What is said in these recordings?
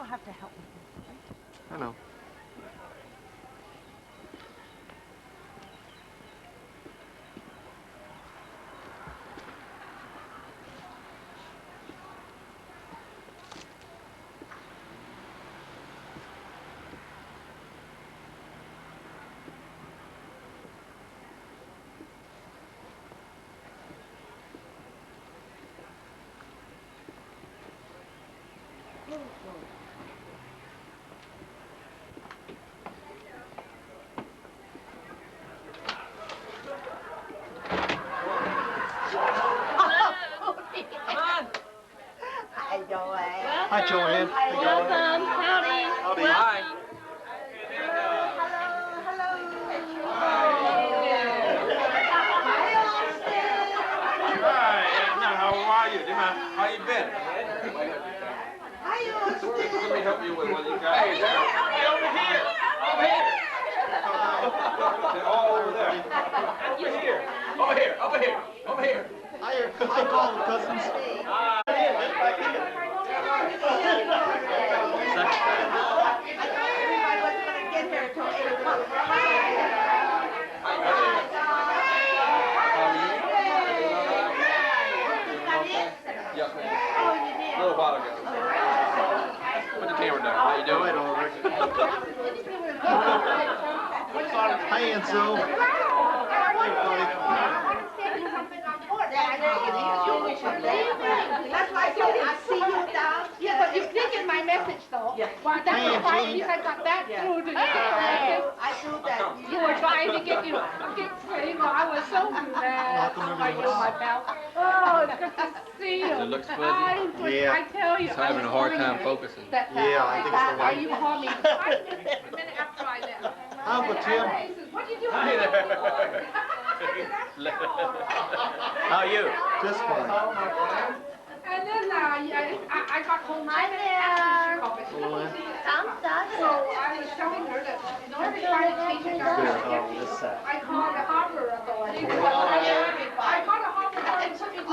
don't have to help me. I know. Hi, Joanne. Welcome. Howdy. Howdy. Hi. How are you? How you been? Let me help you with what you got. Hey, over here. Over here. They're all over there. Over here. Over here. Over here. Over here. Hi, Colin, cousins. A little while ago. Put the camera down. How you doing? Right, all right. Hi, Enzo. That's why I said I see you down. Yeah, but you did get my message, though. Yeah. Well, that's Hey, fine. At Jean. least I got that through to you. I do that. You were trying to get you I was so mad. How are you, my pal? Oh, it's good to see you. It looks fuzzy? Yeah. I tell you. He's having a hard time focusing. Yeah, I think it's the Why light. you called me 5 minutes, a minute after I left. Uncle Tim. What are you doing? Hi there. How are you? Just fine. And then I got home. Hi there. Joanne. So I was telling her that in order to try to change her diet, I called the harbor authority. I called the harbor authority and took me to the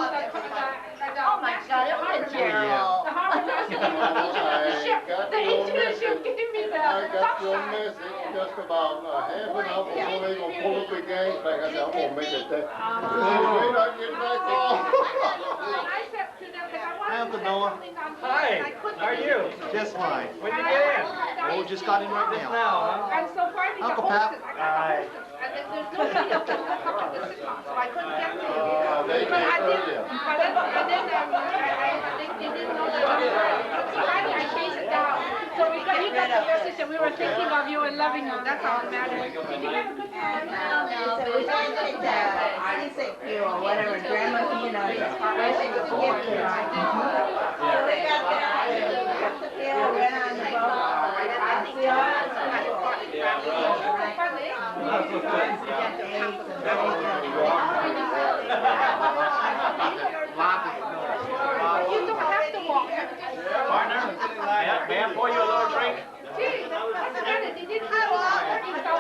Oh my God, it was Gerald. the harbor master gave me the agent of the ship. The agent of the ship gave me the I got your topside. message just about half an hour before they gonna pull up the gang back. I said, I'm gonna make it there. Wait, I get back on. I said to them that I Hi, wanted Uncle to Noah. something on here, Hi. and I couldn't How are do you? it. Just fine. When did you get in? Oh, just got in right now. Now, And so finally Uncle the Pap. hostess, I got the hostess, and then there's nobody else to come to the sitcom, so I couldn't get to you. They But I came did, earlier. they didn't know that I was there. So finally I chased it down. So you got the message that we were thinking of you and loving you, that's all that matters. Did you have a good time? Or whatever, grandma, you know, where she was gifted. So they got that, went on the boat. I see You don't have to walk. partner, may I pour you a little drink? Gee, that's funny, they didn't have a lot of money, so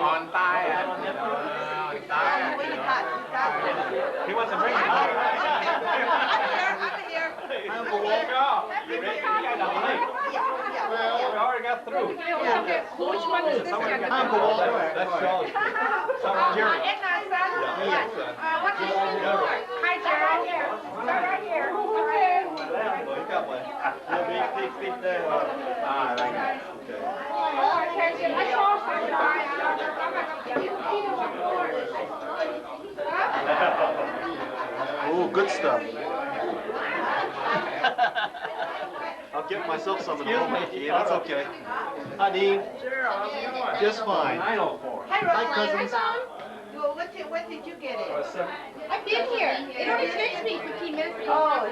On fire. He wants a drink. Uncle Walt. You ready? You got nothing late. We already got through. Which one is this one? Uncle Walt. That's Charlie. Jerry. What's his name? Hi, Gerald. Start right here. Okay. Oh, I can't get my sauce on the line. Oh, good stuff. I'll get myself some in a moment. Yeah, that's okay. Hi, Dean. Just fine. Hi, cousins. Well, what did you get in? I've been here. It only takes me 15 minutes. Oh,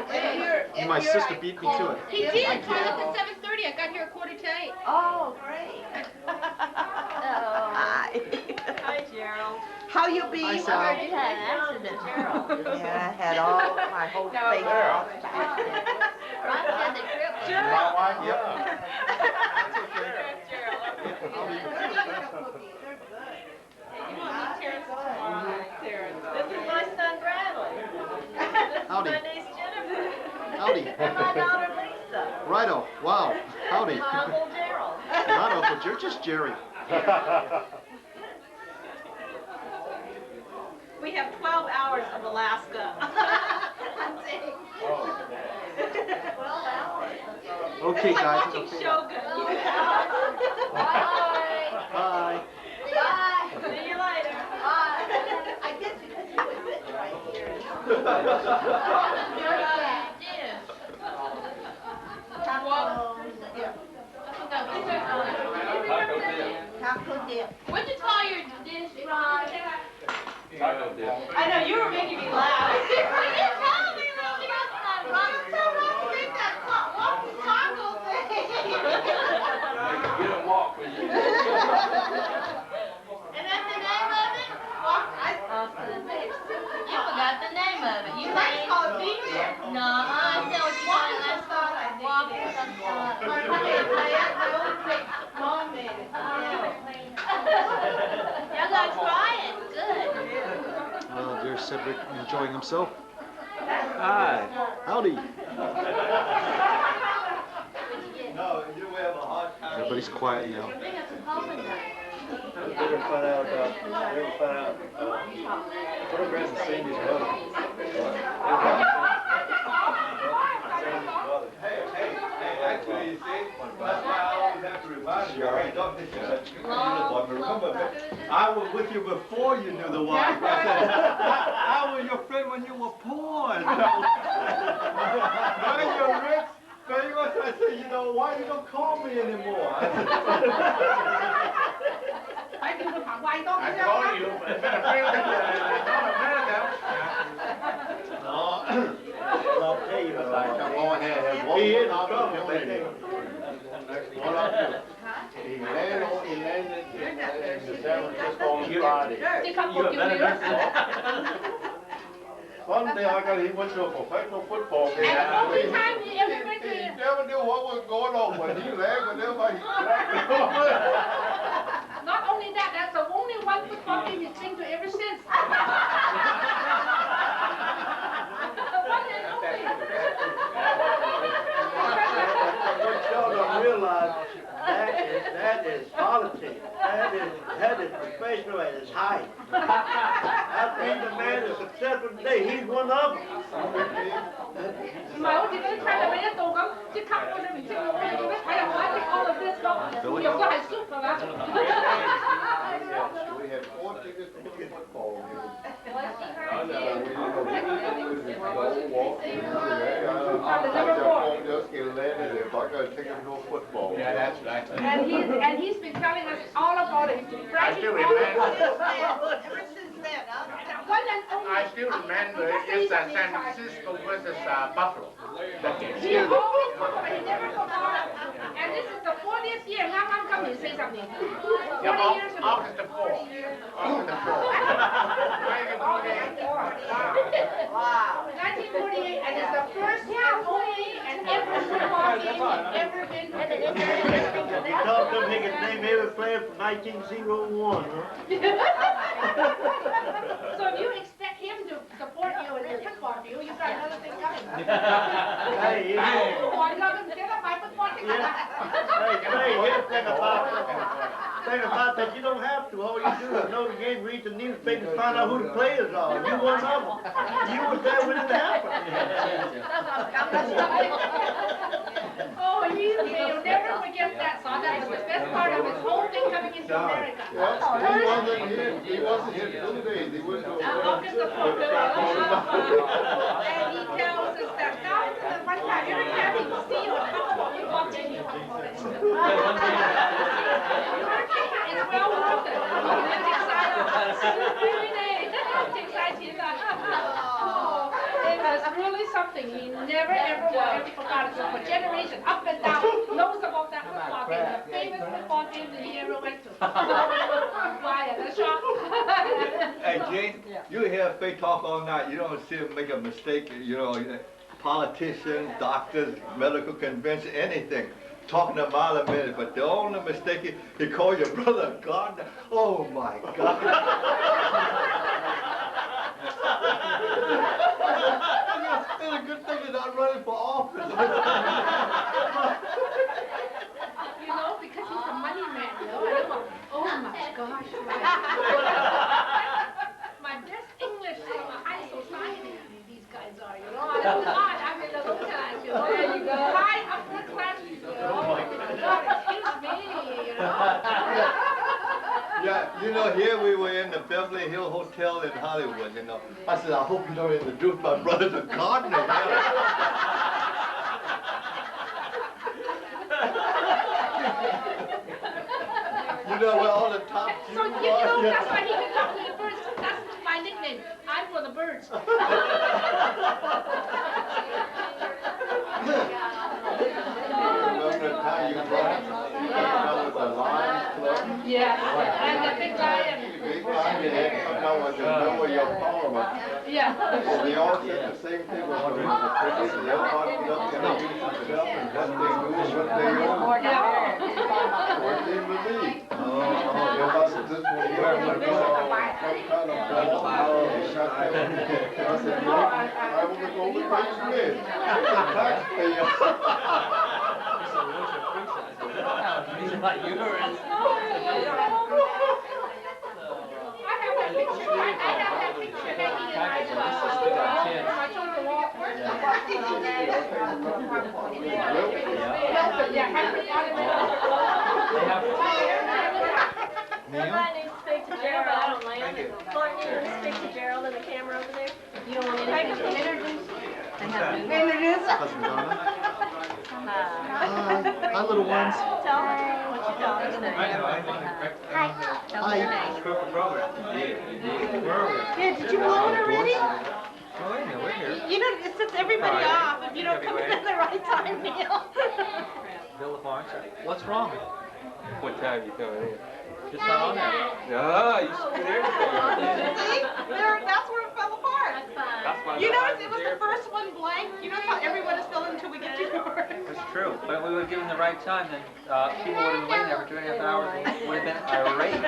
and My sister beat me to it. He did. Called up at 7:30. I got here at 7:45. Oh, great. Hi, Gerald. How you be? Hi, Sal. You had an accident, Gerald. Yeah, I had all, my whole face off. Ron had the trip. My wife? Yep. This is my son, Bradley. This is Howdy. my niece, Jennifer. Howdy. And my daughter, Lisa. Righto. Wow. Howdy. Uncle Gerald. Not Uncle Jerry, just Jerry. We have 12 hours of Alaska. Okay, It's like guys. watching okay. Shogun. Bye. See you later. I guess because he was sitting right here. Taco dip. What'd you call your dish, Ron? Taco dip. I know, you were making me laugh. You told me wrong. Ron, Get him walk, will you? And that's the name of it? You forgot the name of it. You might call it beef dip. No, I said what you wanted last time. Waffles and Y'all gotta try it. Good. Well, there's Cedric enjoying himself. Hi. Howdy. No, you have a hard time. Everybody's quiet now. Bring us a coffee nut. We ever find out photographs of Sandy's brother. Actually, you see, that's why I always have to remind you, I don't think you said you remember me. I was with you before you knew the wife. I said, I was your friend when you were poor. Now you're rich. So you must have said, you know, why you don't call me anymore? I think the why don't I called you, but it's been a few minutes. I'll tell you what I come on here. He is in trouble, baby. What I do? He landed in the San Francisco on Friday. Sunday, he went to a professional football game. And the only time he ever went to He never knew what was going on when he laughed with everybody. He laughed. Not only that, that's the only one football game he's been to ever since. What y'all don't realize, that is politics. That is professional at its height. I think the man is successful today. He's one of them. Mà ông chỉ có khai là bây giờ tôi có chứ không có được mình chưa có biết phải là nói thì all of this đâu. Nhiều có hài suốt rồi đó. We had 4 tickets to the football game. Just get landed if I got a ticket to go football. Yeah, that's right. And he's been telling us all about it. He's bragging all Ever about it. since then, One and only. I still remember it's San Francisco versus Buffalo. That game. He always talks about it, he never forgot. And this is the 40th year. Now I'm coming to say something. 40 years ago. August the 4th. August the 4th. wow. 1948, and it's the first and only and every football game he's ever been to. He told them he could name every player from 1901, huh? So if you expect him to support you in your football field, you've got another thing coming. Hey, you know, Oh, I love him. Get up my football team. hey, here's the thing about that, you don't have to. All you do is know the game, read the newspapers, find out who the players are. You one of them. You was there when it happened. Oh, you'll never forget that song. That was the best part of his whole thing coming into America. Yes, he wasn't here 2 days. He went to August the 4th, and he tells us that now to the one time every time he see you you walk in, you walk in. It's well worth it. It was really something. He never ever forgot it. So for generations, up and down, knows about that football game, the famous football game that he ever went to. Why, the shop. Hey, Gene, you hear Faye talk all night. You don't see him make a mistake, you know, politicians, doctors, medical convention, anything. Talking a mile a minute, but the only mistake he called your brother a gardener. Oh my God. It's still a good thing you're not running for office. gosh. My best English from a high society, these guys are, you know. I don't mind, I'm in the low class, you know. There you go. High upper class, you know. Excuse me, you know. Yeah, you know, here we were in the Beverly Hill Hotel in Hollywood, you know. I said, I hope you don't introduce my brother to Gardner. You know where all the top So, you know, that's why he can talk to the birds. That's my nickname. I'm for the birds. Remember the time you brought with the Lions Club? Yeah, and the big lion. Big time you had to come down with the middle of your parliament. Yeah. Well, they all said the same thing with the crickets, and they're talking up and introduce themselves and what they do and what they own. What they believe. Oh, they must have just want to hear what some kind of power they shut down. I said, no, I want to go with Frank Smith. He's a taxpayer. He's like yours. I have that picture hanging in my told to walk. Yeah, happy Somebody needs to speak to Gerald. I don't like it. Clark needs to speak to Gerald in the camera over there. You don't want anything to introduce? Introduce us. Cousin Donna. Hi, little ones. Tell her what your dog's name. Hi. Yeah, did you blow it already? Oh, wait a minute, we're here. You know, it sets everybody off if you don't come in at the right time, Neil. Bill LaFonce. What's wrong? What time you coming in? Just not on there. No, you screwed everything. See? That's where it fell apart. That's fine. That's my You notice it was the first one blank? You notice how everyone is filling until we get to yours? That's true. But if we would have given the right time, then people would have been waiting there for 2.5 hours and would have been irate.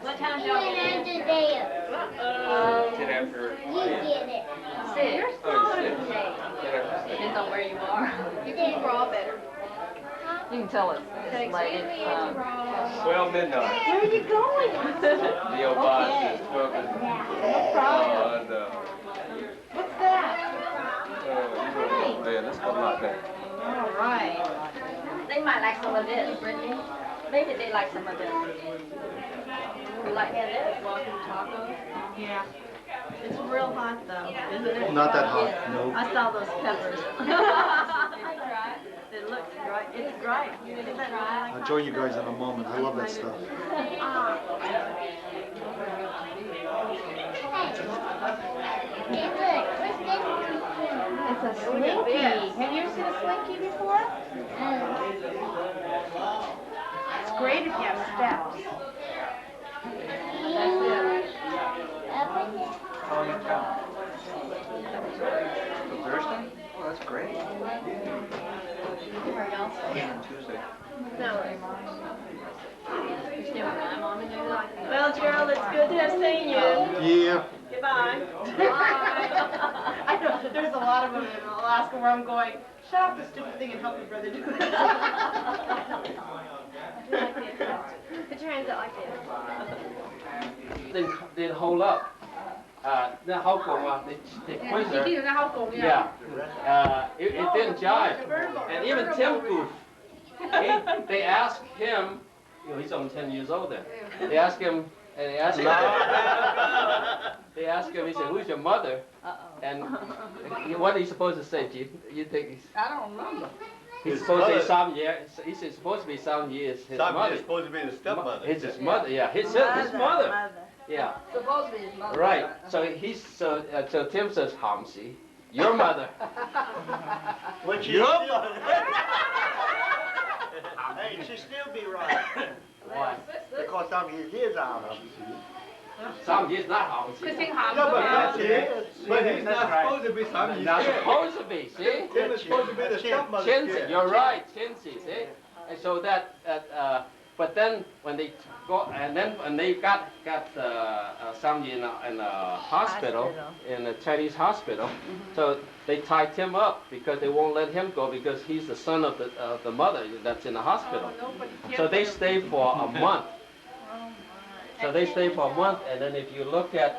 What time y'all get in? 10 after. Six. Oh, 6. 10 after 6. Depends on where you are. You can draw better. You can tell it's late. 12 midnight. Where are you going? Neil Bosch is 12 midnight. Oh, no. What's that? You don't know, man. Let's go like that. All right. They might like some of this, Brittany. Maybe they like some of this. You like this? Walking tacos? Yeah. It's real hot though, isn't it? Not that hot, Yeah. no. I saw those peppers. It looks dry. It's dry. Isn't that dry? I'll join you guys in a moment. I love that stuff. It's a slinky. Have you ever seen a slinky before? It's great if you have steps. That's it. How long you come? Thursday? Oh, that's great. Where y'all stay? On Tuesday. No. You stay with my mom and you like that? Well, Gerald, it's good to have seen you. Yeah. Goodbye. I know, there's a lot of them in Alaska where I'm going, shut up the stupid thing and help your brother do it. Put your hands out like this. They hold up. 那好拱啊, they quiz her. Yeah. It didn't jive. And even Tim Goof, they asked him, you know, he's only 10 years old then. They asked him, and they asked him, he said, who's your mother? And what are you supposed to say, Jim? You think he's... I don't remember. He's supposed to be some years, he's supposed to be some years his Some mother. is supposed to be the stepmother. His mother, yeah, his mother. Yeah. Supposed to be his mother. Right. So so Tim says, Hamsi, your mother. Which is still, hey, she still be right. Why? Because some of his is ours. Some years not Hamsi. No, but that's it. But he's not supposed to be some. He's not supposed to be, see? Tim is supposed to be the stepmother's Chincy, kid. you're right, Chincy, see? And so that but then when they go, and then when they got Samyi in a hospital, in a Chinese hospital, so they tied him up because they won't let him go because he's the son of the mother that's in the hospital. So they stay for a month. So they stay for a month, and then if you look at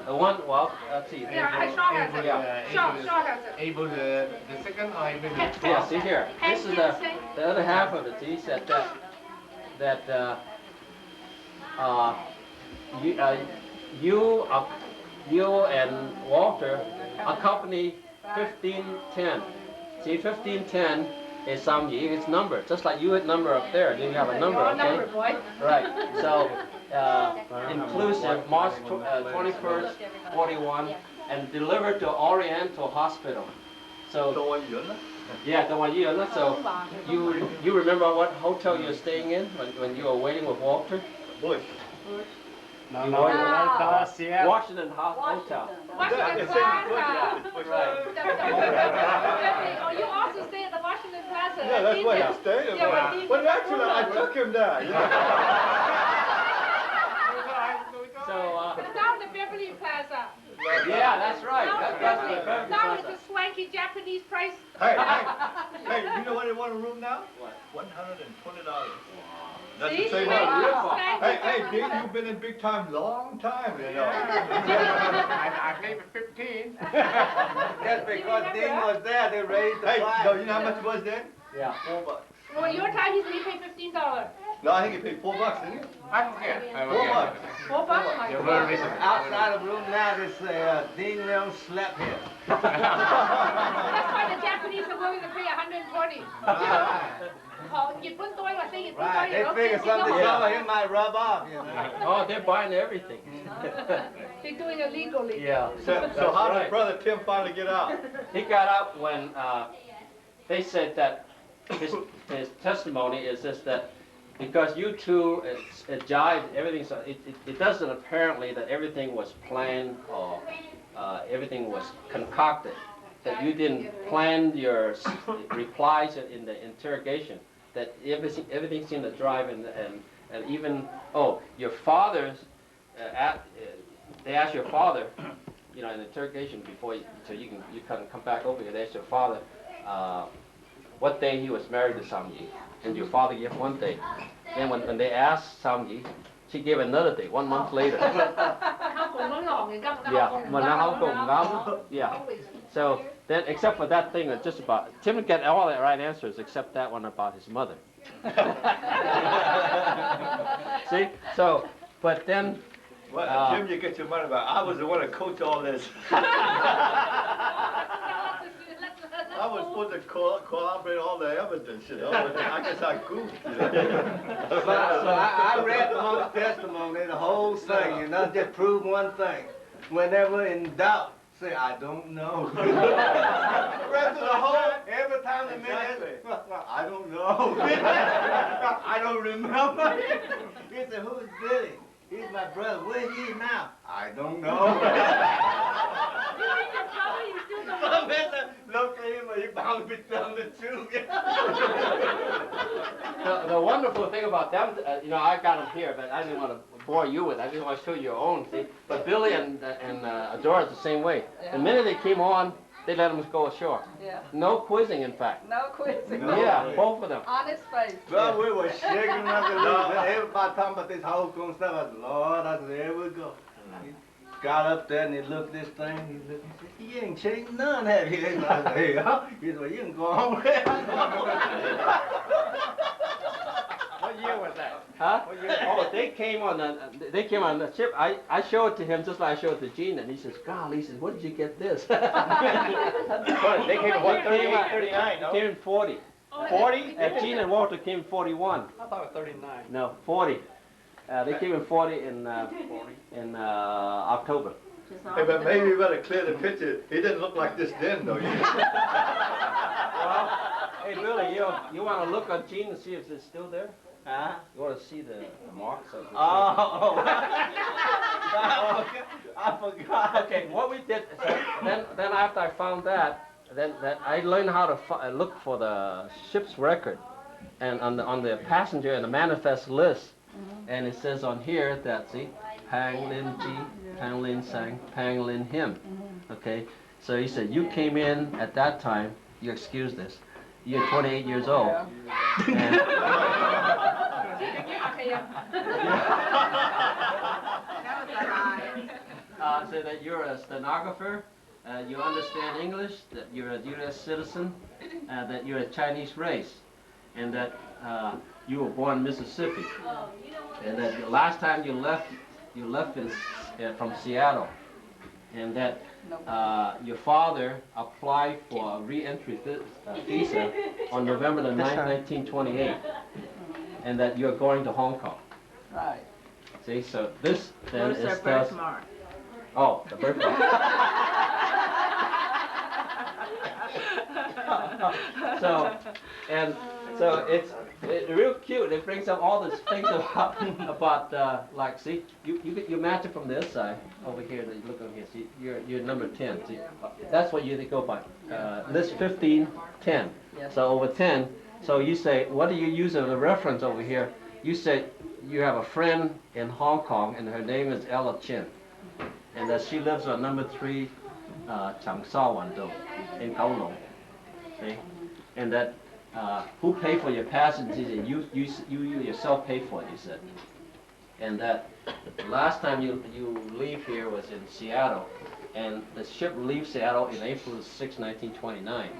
the one, well, let's see. Yeah, I saw that. Yeah. Able the second or able the Yeah, see here. This is the other half of it. He said that you and Walter accompany 1510. See, 1510 is Samyi. It's number, just like you had number up there. You have a number, okay? Right. So inclusive, March 21st, 41, and delivered to Oriental Hospital. So yeah, the one year. So you remember what hotel you're staying in when you were waiting with Walter? Bush. No, Washington Hotel. Washington Plaza. Oh, you also stay at the Washington Plaza. Yeah, that's where he stayed. But actually, I took him there. So down the Beverly Plaza. yeah, that's right. That's the Beverly Now it's Plaza. a swanky Japanese price. Hey, you know what they want a room now? What? $120. That's the same one. Hey, Dean, you've been in big time long time, you know. I paid for 15. That's because Dean was there, they raised the price. Hey, you know how much it was then? Yeah. $4. Well, your time he's only paid $15. No, I think he paid $4, didn't he? I forget. $4, my God. Outside the room now, they say Dean Leon slept here. That's why the Japanese are willing to pay $120. Right, they figure something over him might rub off, you know. Oh, they're buying everything. They're doing it legally. Yeah. So how did Brother Tim finally get out? He got out when they said that his testimony is just that because you two jived everything, so it doesn't apparently that everything was planned or everything was concocted. That you didn't plan your replies in the interrogation. That everything seemed to drive and even your father's they asked your father, you know, in the interrogation before so you can come back over here. They asked your father what day he was married to Samyi, and your father gave one day. Then when they asked Samyi, she gave another day, 1 month later. Yeah. So then, except for that thing that just about Tim would get all the right answers except that one about his mother. See, so but then. Well, Jim, you get your money back. I was the one that coached all this. I was supposed to corroborate all the evidence, you know. I guess I goofed. You know? So I read the whole testimony, the whole thing, and I just proved one thing. Whenever in doubt, say, I don't know. Read through the whole, every time the man I don't know. I don't remember. He said, who's Billy? He's my brother. Where is he now? I don't know. Look at him, he bound to be telling the truth. The wonderful thing about them, you know, I got them here, but I didn't want to bore you with it. I just want to show you your own, see. But Billy and Adora is the same way. The minute they came on, they let them go ashore. Yeah. No quizzing, in fact. No quizzing. Yeah, both of them. Honest face. Well, we were shaking like a little bit. Everybody talking about this whole cool stuff. I said, Lord, I said, here we go. He got up there and he looked at this thing. He looked and said, you ain't changed none, have you? I said, hey, he said, well, you can go home. What year was that? Huh? Oh, they came on the ship. I showed it to him just like I showed it to Gene, and he says, golly, he says, where did you get this? They came in what, 38, 39, no? They came in 40. 40? Gene and Walter came in 41. I thought it was 39. No, 40. They came in 40 in October. Hey, but maybe you better clear the picture. He didn't look like this then, though. Well, hey, Billy, you want to look on Gene and see if it's still there? Huh? You want to see the marks? Oh. I forgot. Okay, what we did, so then after I found that, then I learned how to look for the ship's record. and on the passenger and the manifest list, and it says on here that, see, Pang Lin Ji, Pang Lin Sang, Pang Lin Him. Okay, so he said you came in at that time. You excuse this. You're 28 years old. And so that you're a stenographer, you understand English, that you're a U.S. citizen, that you're a Chinese race, and that you were born in Mississippi, and that the last time you left from Seattle, and that your father applied for a re-entry visa on November the 9th, 1928, and that you're going to Hong Kong. Right. See, so this then Where's their is birthmark? Oh, the birthmark. So it's real cute. It brings up all these things about like, see, you match it from this side over here. That you look over here. See, you're number 10. See, that's what you go by. List 15, 10. Yes. So over 10. So you say, what do you use as a reference over here? You say you have a friend in Hong Kong, and her name is Ella Chin, and that she lives on number 3, Chang Sao Wan Do, in Kowloon. See, and that. Who paid for your passage? You yourself paid for it, you said. And that the last time you leave here was in Seattle, and the ship leaves Seattle in April 6, 1929.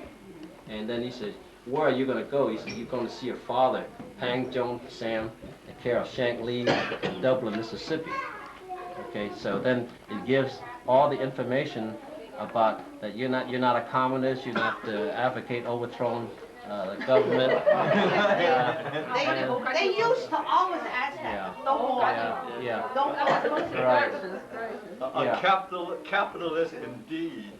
And then he said, where are you going to go? He said, you're going to see your father, Pang Jong Sam, in care of Shank Lee in Dublin, Mississippi. Okay, so then it gives all the information about that you're not a communist, you're not advocate overthrowing the government. They used to always ask that. Yeah. Yeah. Right. A capitalist indeed.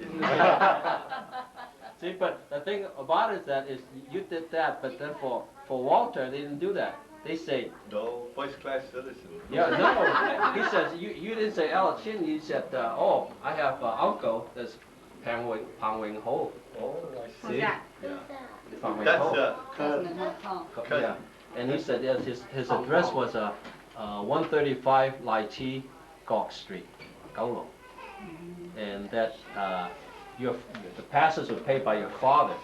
See, but the thing about it is you did that, but then for Walter, they didn't do that. They say, no, first-class citizen. Yeah, no. He says, you didn't say Ella Chin, you said, oh, I have an uncle that's Pang Wing Ho. Oh, I see. See? that? That's Cousin in Hong Kong. Yeah. And he said yes, his address was 135 Lai Chi Gok Street, Kowloon. And that the passes were paid by your father.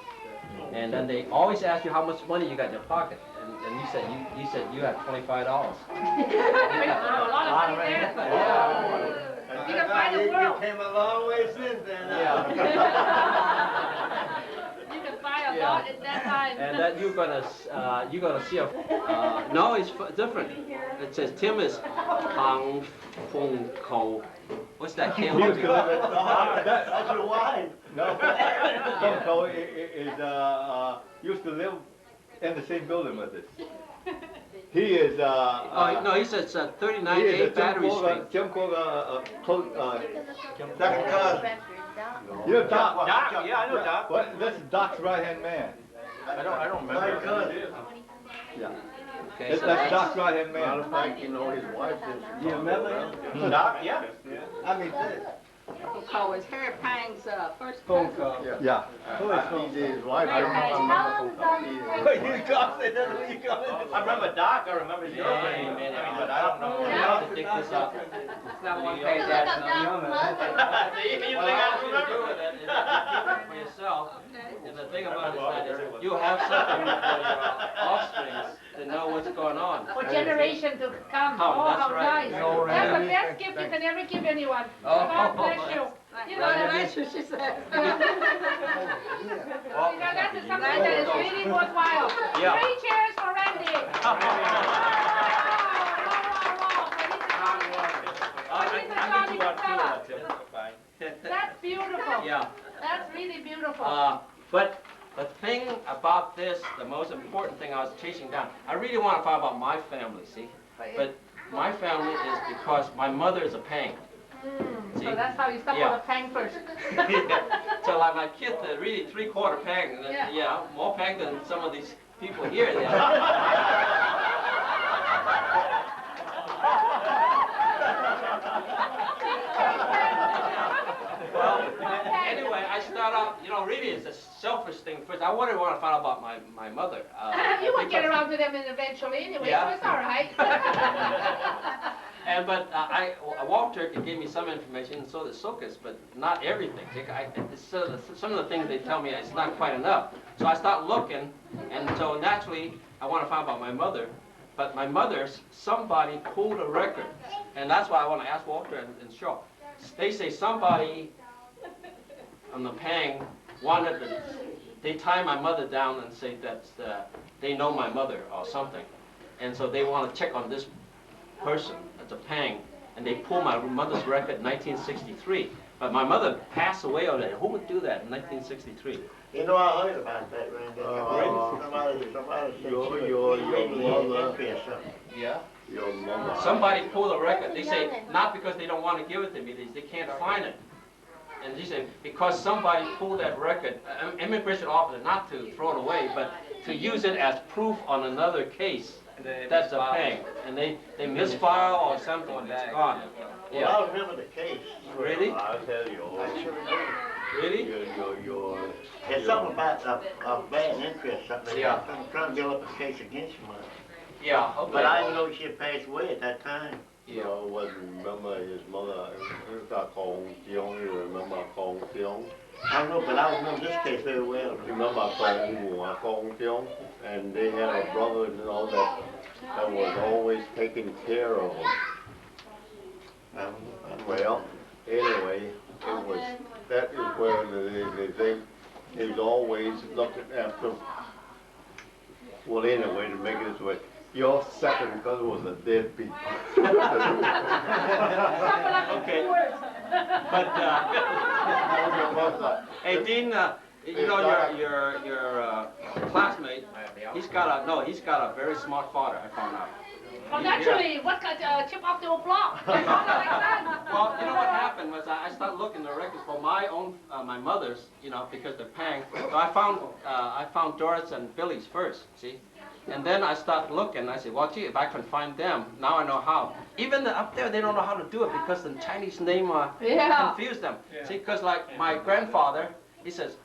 And then they always ask you how much money you got in your pocket. And you said you had $25. A lot of money there. Yeah. You can buy the world. You came a long way since then. Yeah. You can buy a lot at that time. And that you're gonna see a no, it's different. It says Tim is Hang Fung Ko. What's that? That's your wife. No, Funko is used to live in the same building with us. He is no, he says 39A Battery Street. Jim Koga, second cousin. You know Doc? Doc, yeah, I know Doc. What? This is Doc's right-hand man. I don't remember. Yeah. Okay, so That's Doc's right-hand Matter man. of fact, you know his wife is. You remember? Doc, yeah. I mean, Oh, it's Harry Pang's first phone cousin. call. Yeah. Who is his wife? I don't know. I remember Doc, I remember your name, but I don't know. you have to dig this up. It's not one page, that's not. See, you What I think I want you to do remember? with it is to keep it for yourself. And the thing about it is that you have something for your offspring to know what's going on. For generation to come. Come, Oh, that's how right. nice. No, That's the really. best gift you can ever give anyone. Oh, God bless you. You know, God that's, bless you, she said. that's something that is really worthwhile. Yeah. 3 cheers for Randy. That's beautiful. Yeah. That's really beautiful. But the thing about this, the most important thing I was chasing down, I really want to find about my family, see? But my family is because my mother is a Pang. See? So that's how you start Yeah. with a Pang first. So like my kids, they're really 3/4 Pang. And Yeah. more Pang than some of these people here. They are. Well, anyway, I I start out, you know, really it's a selfish thing first. I want to find out about my mother. You will get around to them eventually anyway, Yeah. so it's all right. But Walter gave me some information, and so did Sokas, but not everything. Some of the things they tell me is not quite enough. So I start looking, and so naturally I want to find out about my mother. But my mother's, somebody pulled a record, and that's why I want to ask Walter and Shaw. They say somebody on the Pang wanted to, they tie my mother down and say that they know my mother or something. And so they want to check on this person at the Pang, and they pull my mother's record in 1963. But my mother passed away already. Who would do that in 1963? You know, I heard about that, Randy. Somebody said your mother. Yeah. Your mother. Somebody pulled a record. They say not because they don't want to give it to me. They can't find it. And they say because somebody pulled that record, immigration officer, not to throw it away, but to use it as proof on another case. That's a Pang. And they misfile or something. It's gone. Well, I remember the case. Really? I'll tell you. I sure do. Really? There's something about a bad interest, something. Yeah. I'm trying to build up a case against your mother. Yeah. Okay. But I didn't know she had passed away at that time. You know, remember his mother, Kong Tiong, you remember Kong Tiong? I don't know, but I remember this case very well. Remember Kong Tiong? And they had a brother, you know, that was always taking care of him. Well, anyway, that is where they he's always looking after. Well, anyway, to make it this way, your second cousin was a deadbeat. Okay. But hey, Dean, you know your classmate. He's got a very smart father. I found out. Well, naturally, what kind of chip off the old block? Well, you know what happened was I started looking the records for my own, my mother's, you know, because they're Pang. So I found Doris and Billy's first, see, and then I started looking. I said, well, gee, if I can find them, now I know how. Even up there, they don't know how to do it because the Chinese name confused them. Yeah. See, because like my grandfather, he says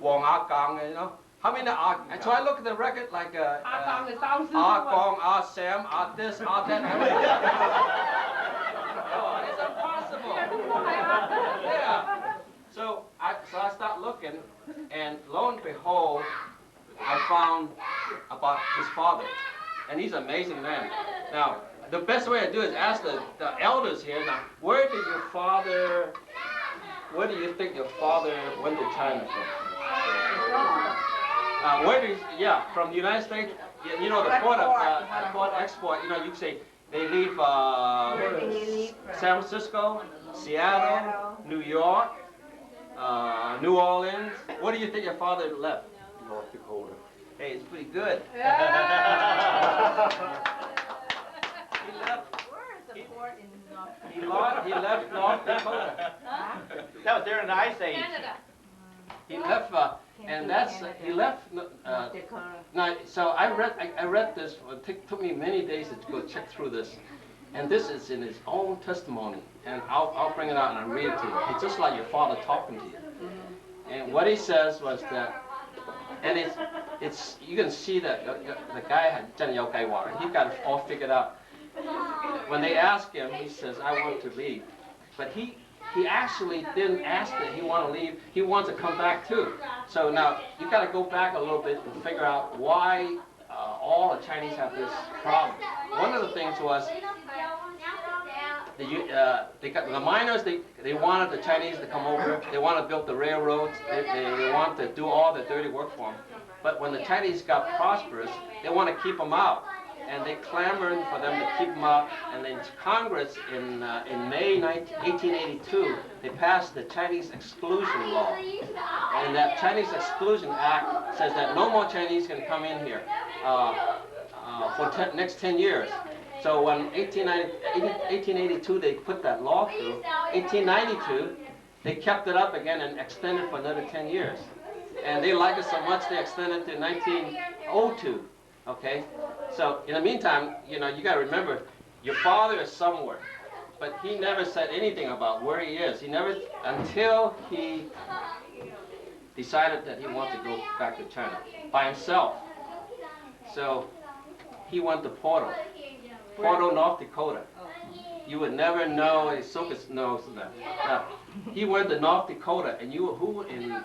Wang Ah Gang, you know. How many and so I look at the record like Gong, Sam, this, that. Oh, it's impossible. Yeah. So I start looking, and lo and behold, I found about his father, and he's an amazing man. Now, the best way to do it is ask the elders here. Now, where do you think your father went to China from? From the United States, you know, the port export, you know, you say they leave San Francisco, Seattle, New York, New Orleans. What do you think your father left? North Dakota. Hey, it's pretty good. Where is the port in North Dakota? He left North Dakota. That was during the Ice Age. Canada. He left, and that's he left. Now, so I read this. It took me many days to go check through this, and this is in his own testimony. And I'll bring it out and I'll read it to you. It's just like your father talking to you. And what he says was that, and it's you can see that the guy had He got it all figured out. When they asked him, he says, "I want to leave," but he actually didn't ask that he want to leave. He wants to come back too. So now you got to go back a little bit and figure out why all the Chinese have this problem. One of the things was they got the miners. They wanted the Chinese to come over. They want to build the railroads. They want to do all the dirty work for them. But when the Chinese got prosperous, they want to keep them out. And they clamored for them to keep them out. And then Congress in May 1882, they passed the Chinese Exclusion Law. And that Chinese Exclusion Act says that no more Chinese can come in here for next 10 years. So when 1882 they put that law through, 1892 they kept it up again and extended for another 10 years. And they liked it so much they extended to 1902. Okay, so in the meantime, you know, you got to remember, your father is somewhere, but he never said anything about where he is. He never, until he decided that he wanted to go back to China by himself. So he went to Portal, North Dakota. You would never know, Sokas knows that. He went to North Dakota, and who in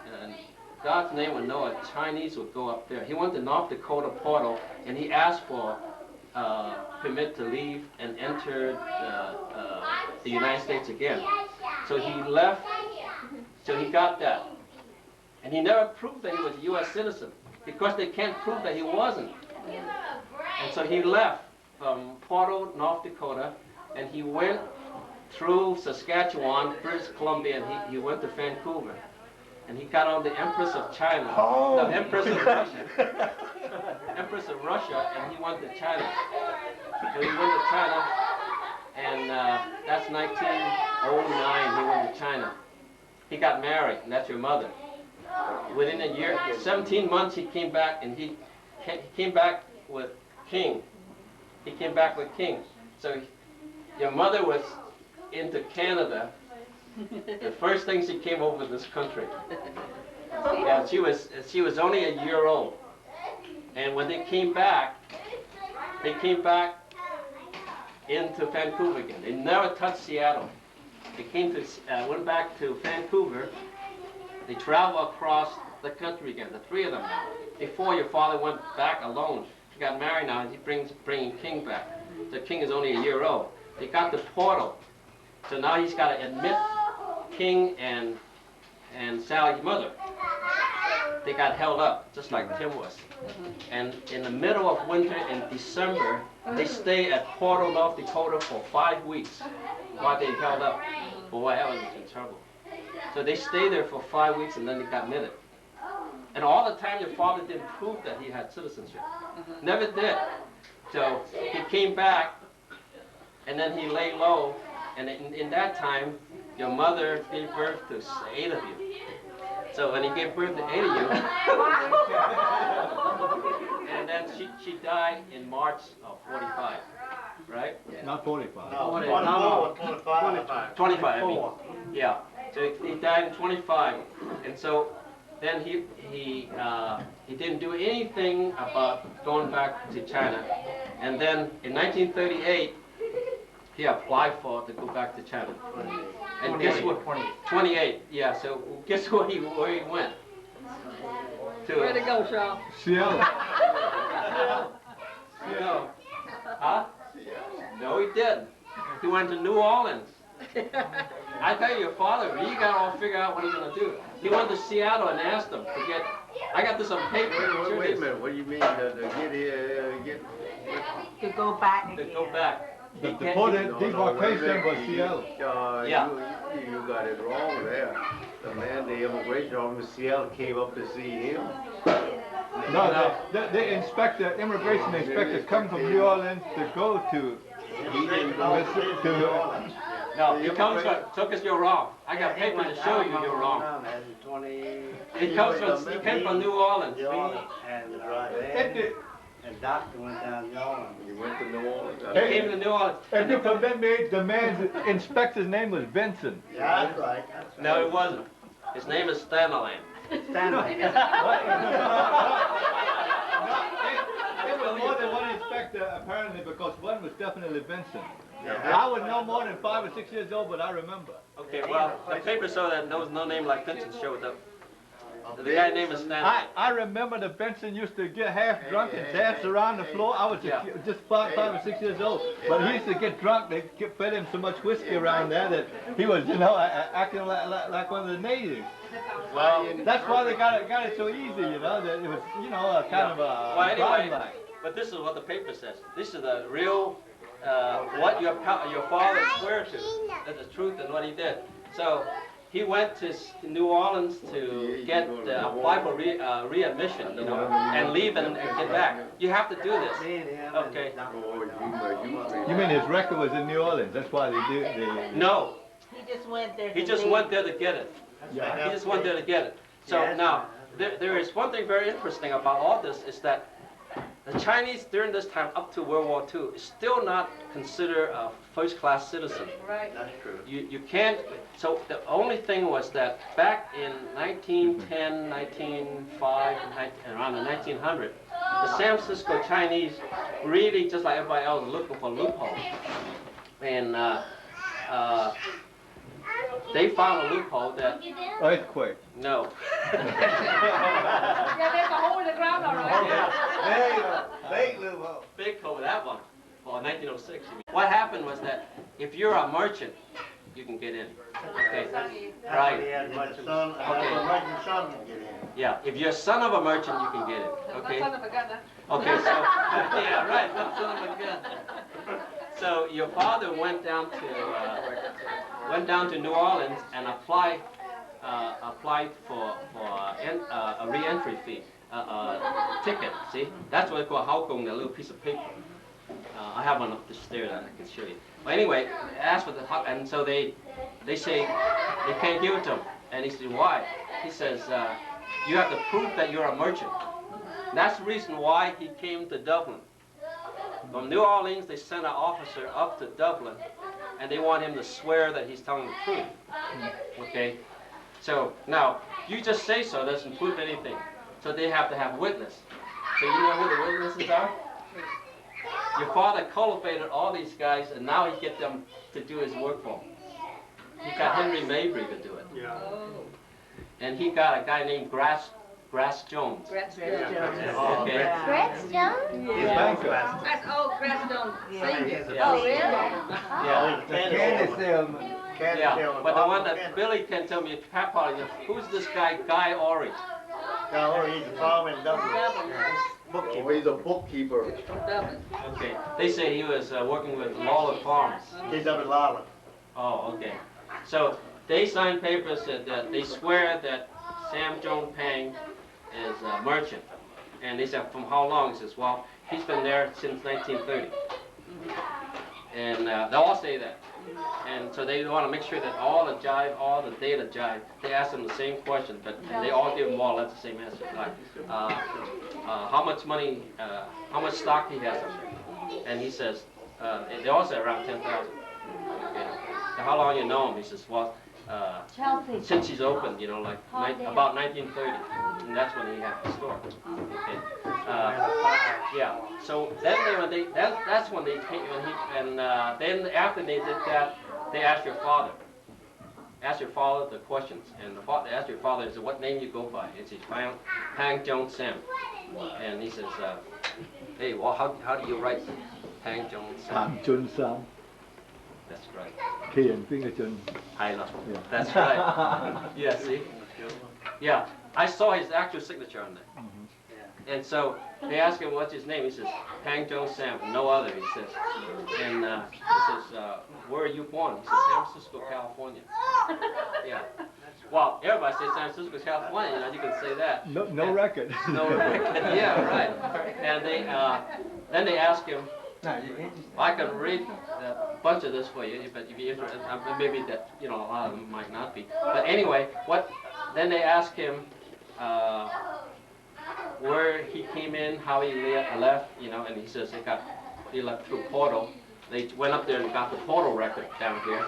God's name would know a Chinese would go up there. He went to North Dakota Portal, and he asked for permit to leave and enter the United States again. So he left, so he got that. And he never proved that he was a U.S. citizen, because they can't prove that he wasn't. And so he left from Portal, North Dakota, and he went through Saskatchewan, British Columbia, and he went to Vancouver. And he got on the Empress of China, the Empress of Russia. Empress of Russia, and he went to China. So he went to China, and that's 1909, he went to China. He got married, and that's your mother. Within a year, 17 months, he came back, and he came back with King. He came back with King. So your mother was into Canada. The first thing she came over to this country. Yeah, she was only a year old. And when they came back into Vancouver again. They never touched Seattle. They went back to Vancouver. They traveled across the country again, the three of them now. Before your father went back alone. He got married now, and he's bringing King back. The King is only a year old. They got the Portal. So now he's got to admit King and Sally's mother. They got held up, just like Tim was. And in the middle of winter, in December, they stayed at Portal, North Dakota for 5 weeks while they held up. Boy, that was in trouble. So they stayed there for 5 weeks, and then they got admitted. And all the time, your father didn't prove that he had citizenship. Never did. So he came back, and then he lay low. And in that time, your mother gave birth to 8 of you. So when he gave birth to 8 of you, and then she died in March of 45, right? Not 45. No, 25. 25, I mean. Yeah. So he died in 25, and so then he didn't do anything about going back to China, and then in 1938 he applied to go back to China. And guess what? 28. Yeah. So guess where he went? Where'd it go, Shaw? Seattle. No. Huh? No, he didn't. He went to New Orleans. I tell you, your father, he got all figured out what he's going to do. He went to Seattle and asked them to get, I got this on paper. Wait a minute, what do you mean to get here, To go back To again. go back. The deportation was Seattle. Yeah. You got it wrong there. The man, the immigration officer in Seattle came up to see him. No, the inspector, immigration inspector, come from New Orleans to go to. No, he comes from, Tuckus, you're wrong. I got paper to show you you're wrong. He came from New Orleans. And doctor went down New Orleans. You went to New Orleans? He came to New Orleans. If you permit me, the man's inspector's name was Benson. Yeah, that's right. No, it wasn't. His name is Stanley. Stanley. There was more than one inspector, apparently, because one was definitely Benson. I was no more than 5 or 6 years old, but I remember. Okay, well, the paper saw that there was no name like Benson showed up. The guy's name is Stanley. I remember that Benson used to get half drunk and dance around the floor. I was just 5 or 6 years old. But he used to get drunk. They fed him so much whiskey around there that he was, acting like one of the natives. Well, that's why they got it so easy, That it was, kind of a well, anyway, like. but this is what the paper says. This is the real, what your father swear to. That's the truth and what he did. So he went to New Orleans to apply for readmission, and leave and get back. You have to do this. Okay. You mean his record was in New Orleans? That's why they do. No. He just went there. He just went there to get it. Yeah. He just went there to get it. So now, there is one thing very interesting about all this is that The Chinese during this time up to World War II is still not considered a first-class citizen. Right. That's true. You can't, so the only thing was that back in 1910, 1905, and around the 1900, the San Francisco Chinese really, just like everybody else, are looking for loopholes. And they found a loophole that, Earthquake. no. Yeah, there's a hole in the ground already. There you go. Big loophole. Big hole with that one, for 1906. you mean. What happened was that if you're a merchant, you can get in. Okay, right. That's what merchant son can get in. Yeah, if you're a son of a merchant, you can get it. Okay. Son of a gun, huh? Okay, so yeah, right. Son of a gun. So your father went down to New Orleans and applied for a re-entry fee, ticket. See, that's what it's called hao gong, that little piece of paper. I have one up the stairs that I can show you. But anyway, asked for the and so they say they can't give it to him. And he said, why? He says, you have to prove that you're a merchant. That's the reason why he came to Dublin. From New Orleans, they sent an officer up to Dublin, and they want him to swear that he's telling the truth. Okay? So now, you just say so doesn't prove anything. So they have to have witness. So you know who the witnesses are? Your father cultivated all these guys, and now he get them to do his work for him. He got Henry Mabry to do it. Yeah. And he got a guy named Grass Jones. Grass Jones. Okay. Grass Jones? Yeah. That's old Grass Jones. Yeah. Oh, really? Yeah. Candy salesman. Candy Yeah. salesman. But the one that Billy can tell me, Papa, who's this guy, Guy Ori? He's a farmer in Dublin. Oh, he's a bookkeeper. Okay. They say he was working with Lawler Farms. He's up in Lawler. Oh, okay. So they signed papers that they swear that Sam Joan Pang is a merchant. And they said, from how long? He says, well, he's been there since 1930. And they all say that. And so they want to make sure that all the data jive. They ask them the same question, but they all give them more or less the same answer. Like, how much money, how much stock he has up there? And he says, they all say around 10,000. Okay. So how long you know him? He says, well, since he's opened, you know, like about 1930, and that's when he had the store. Okay. Yeah. So then that's when they came, and then after they did that, they asked your father. Ask your father the questions, and they asked your father, said, what name you go by? He says, Pang Jones Sam. And he says, hey, well, how do you write Pang Jones Sam? Pang Jones Sam. That's right. That's right. Yeah, see? Yeah, I saw his actual signature on there. And so they asked him what's his name. He says, Pang Jones Sam, no other, he says. And he says, where are you born? He says, San Francisco, California. Yeah. Well, everybody says San Francisco, California, you know, you can say that. No record. No record, yeah, right. And then they asked him, I can read a bunch of this for you, but if you're interested, maybe that, you know, a lot of them might not be. But anyway, then they asked him where he came in, how he left, you know, and he says he left through Portal. They went up there and got the Portal record down here,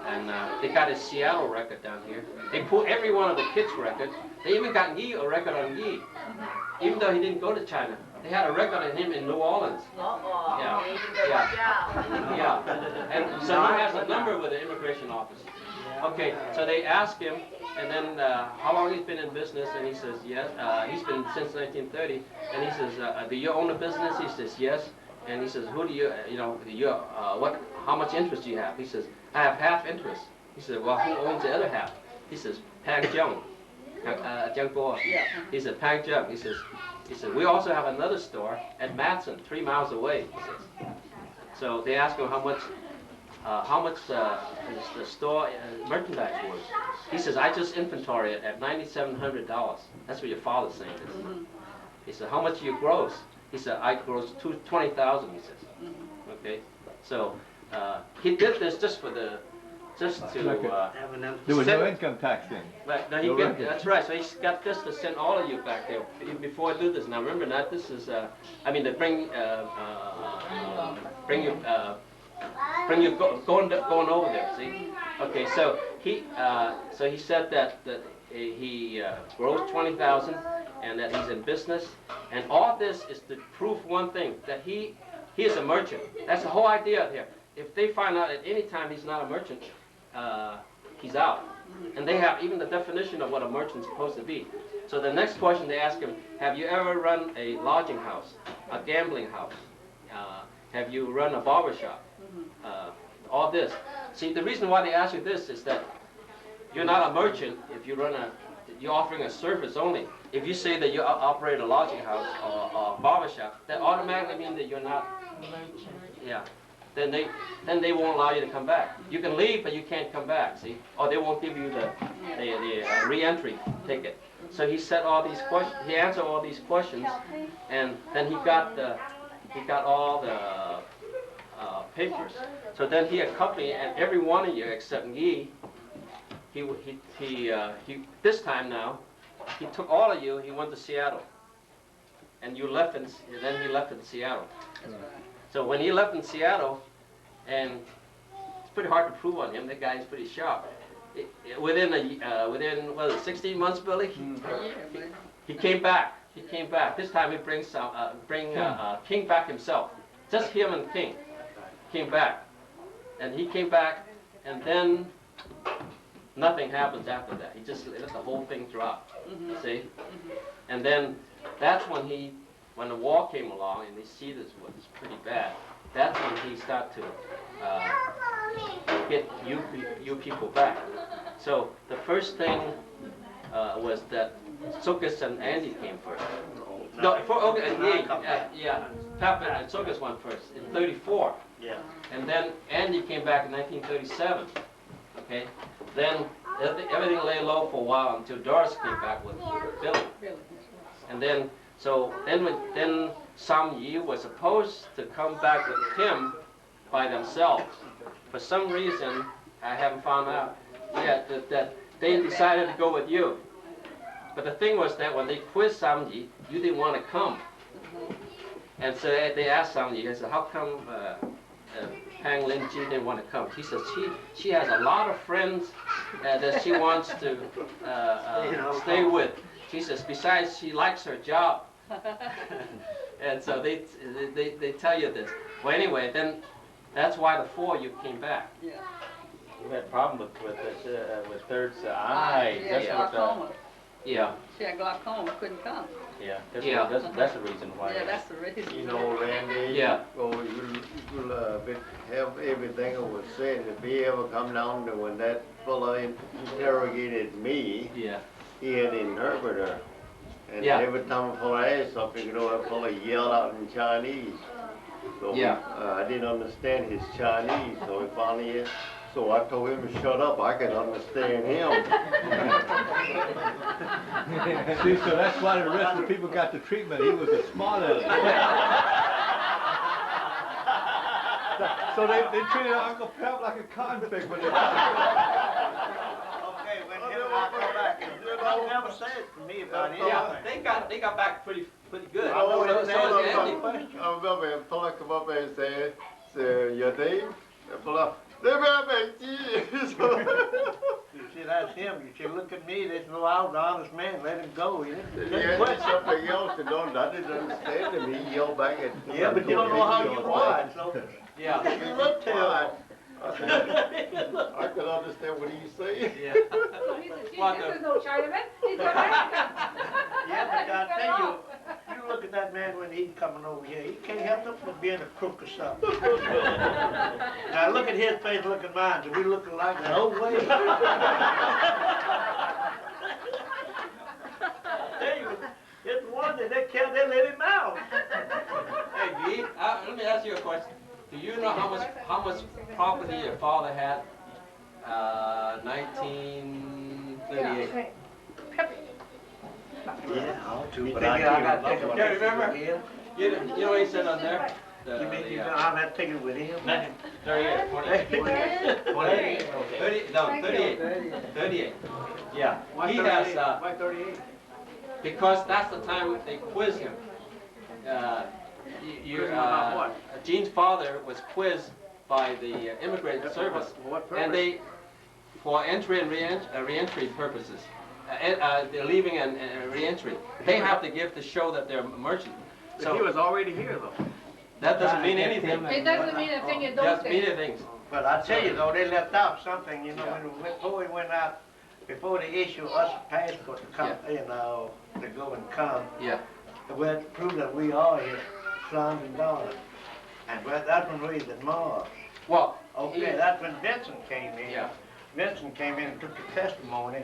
and they got his Seattle record down here. They put every one of the kids' records. They even got Yi a record on Yi, even though he didn't go to China. They had a record on him in New Orleans. Yeah. And so he has a number with the immigration office. Okay, so they asked him, and then how long he's been in business, and he says yes. He's been since 1930, and he says, do you own a business? He says yes. And he says, who do you, how much interest do you have? He says, I have half interest. He said, well, who owns the other half? He says, Pang Jung. Jiang Bo. He said, Pang Jung. He said, we also have another store at Matson, 3 miles away. He says. So they asked him how much is the store merchandise worth. He says, I just inventory it at $9,700. That's what your father's saying this. He said, how much do you gross? He said, I gross 20,000. He says. Okay, so he did this just just to, There was no send- income tax then. But no, he No get, record. that's right. So he's got this to send all of you back there before I do this. Now remember, not this is. I mean, to bring you going over there. See? Okay. So he said that he grows 20,000 and that he's in business, and all this is to prove one thing, that he is a merchant. That's the whole idea here. If they find out at any time he's not a merchant, he's out. And they have even the definition of what a merchant's supposed to be. So the next question they ask him, have you ever run a lodging house, a gambling house? Have you run a barber shop? All this. See, the reason why they ask you this is that you're not a merchant if you you're offering a service only. If you say that you operate a lodging house or a barber shop, that automatically means that you're not merchant. Yeah. Then they won't allow you to come back. You can leave, but you can't come back. See, or they won't give you the re-entry ticket. So he said all these questions. He answered all these questions, and then he got all the papers. So then he accompanied every one of you except Yi. He this time now, he took all of you. He went to Seattle, and you left then he left in Seattle. So when he left in Seattle, and it's pretty hard to prove on him. That guy's pretty sharp. Within 16 months, Billy, he came back. He came back. This time he brings King back himself. Just him and King came back, and he came back, and then nothing happens after that. He just let the whole thing drop. See, and then that's when the war came along, and they see this was pretty bad. That's when he started to get you people back. So the first thing was that Tsukis and Andy came first. No, Papa and Tsukis went first in '34. Yeah. And then Andy came back in 1937. Okay. Then everything lay low for a while until Doris came back with Billy. And then then Sam Yi was supposed to come back with him by themselves. For some reason, I haven't found out yet, that they decided to go with you. But the thing was that when they quizzed Sam Yi, you didn't want to come. And so they asked Sam Yi, they said, how come Pang Lin Ji didn't want to come? She says she has a lot of friends that she wants to stay with. She says, besides, she likes her job. And so they tell you this. Well, anyway, then that's why the four of you came back. You had a problem with Third's eye. Yeah, glaucoma. Yeah. She had glaucoma, couldn't come. Yeah, Yeah. that's the reason why. Yeah, that's the reason. You know, Randy. Yeah. Oh, you'll have everything I was saying. If he ever come down to when that fella interrogated me, Yeah. he had an interpreter. And Yeah. every time a fella asked something, that fella yelled out in Chinese. So Yeah. I didn't understand his Chinese, so he finally so I told him to shut up. I could understand him. See, so that's why the rest of the people got the treatment. He was a smart aleck. So they treated Uncle Pep like a convict when they Okay, when him and I come back, you never said it to me about anything. Yeah, they got back pretty good. Oh, So was Andy. I remember a fella come up and say, your name? The fella, you see, that's him. You see, look at me. There's no I was an honest man. Let him go. He had something else to know. I didn't understand him. He yelled back at me. Yeah, but you don't know how you was. So Yeah. you looked to him. I could understand what he's saying. Yeah. So he said, gee, this is no Chinaman. He's American. Yeah, but I tell you, you look at that man when he's coming over here. He can't help it but being a crook or something. Now look at his face, look at mine. Do we look alike? No way. Tell you, it's one that they let him out. Hey, Dee, let me ask you a question. Do you know how much property your father had? 1938. Yeah, I'll do, but I got to take it. Remember? You know what he said on there? You mean I'm not taking it with him? 38, 28. 30, no, 38. 38. Yeah. He has, Why 38? because that's the time they quiz him. Gene's father was quizzed by the immigrant service, and they, for entry and re-entry purposes, they're leaving and re-entry. They have to give to show that they're merchant. So he was already here though. That doesn't mean anything. It doesn't mean a thing in those Doesn't mean days. anything. But I tell you though, they left out something, you know, before we went out, before they issue us a passport to come, you know, to go and come. Yeah. We had to prove that we are his sons and daughters. And that's when we was in Mars. Well, okay, that's when Vincent came in. Yeah. Vincent came in and took the testimony.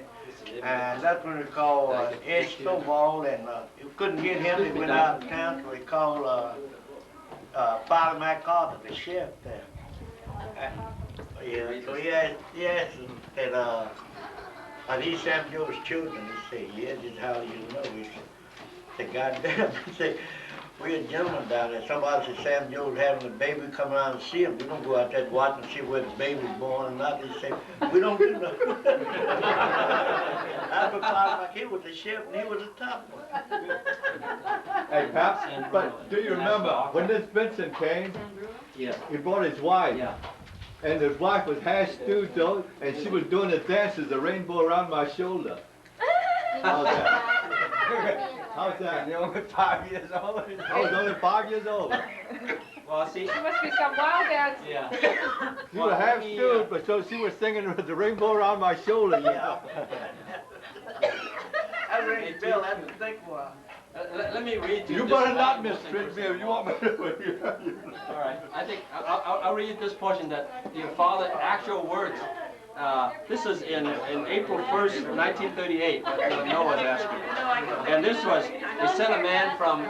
And that's when we called Ed Stovall, and you couldn't get him, he went out of town, so we called Father MacArthur, the sheriff there. Yeah, so he asked him that, are these Sam Joe's children? He said, yeah, this is how you know. He said, goddamn, he said, we're a gentleman down there. Somebody said Sam Joe's having a baby, come around and see him. We don't go out there to watch and see where the baby's born or not. He said, we don't do nothing. That's because he was the sheriff and he was the top one. Hey, Pap, but do you remember when this Vincent came? Yeah. He brought his wife. Yeah. And his wife was hash stewed though, and she was doing the dances, the rainbow around my shoulder. How's that? How's that? You're only 5 years old. I was only 5 years old. Well, see. There must be some wild dance. Yeah. She was half stewed, but so she was singing with the rainbow around my shoulder, yeah. I rang Bill, I had to think a while. Let me read you. You this better not, most Miss interesting- Trisby, if you want me to. All right. I think I'll read this portion that your father actual words. This is in April 1st, 1938. Noah's asking. And this was they sent a man from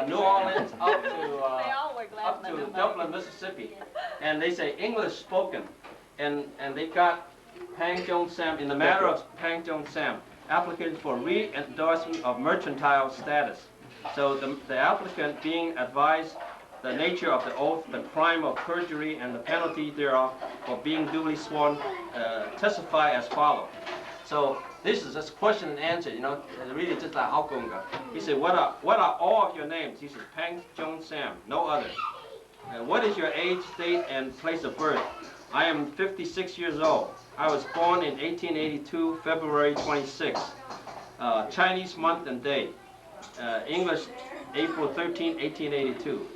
New Orleans up to Dublin, Mississippi, and they say English spoken, and they got Pang Jong Sam in the matter of Pang Jong Sam. Application for re-endorsement of mercantile status. So the applicant being advised the nature of the oath, the crime of perjury, and the penalty thereof for being duly sworn, testify as follows. So this is just question and answer, you know, really just like Haogonga. He said, what are all of your names? He says, Pang Jong Sam, no other. What is your age, state, and place of birth? I am 56 years old. I was born in 1882, February 26. Chinese month and day. English, April 13, 1882.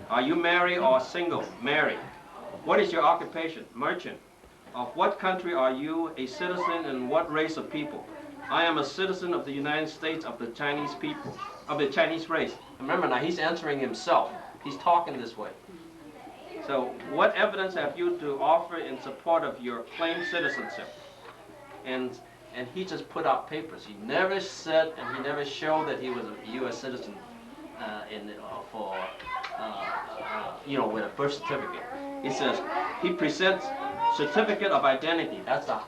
Are you married or single? Married. What is your occupation? Merchant. Of what country are you a citizen and what race of people? I am a citizen of the United States of the Chinese people, of the Chinese race. Remember now, he's answering himself. He's talking this way. So, what evidence have you to offer in support of your claimed citizenship? And he just put out papers. He never said and he never showed that he was a U.S. citizen you know, with a birth certificate. He says he presents certificate of identity. That's the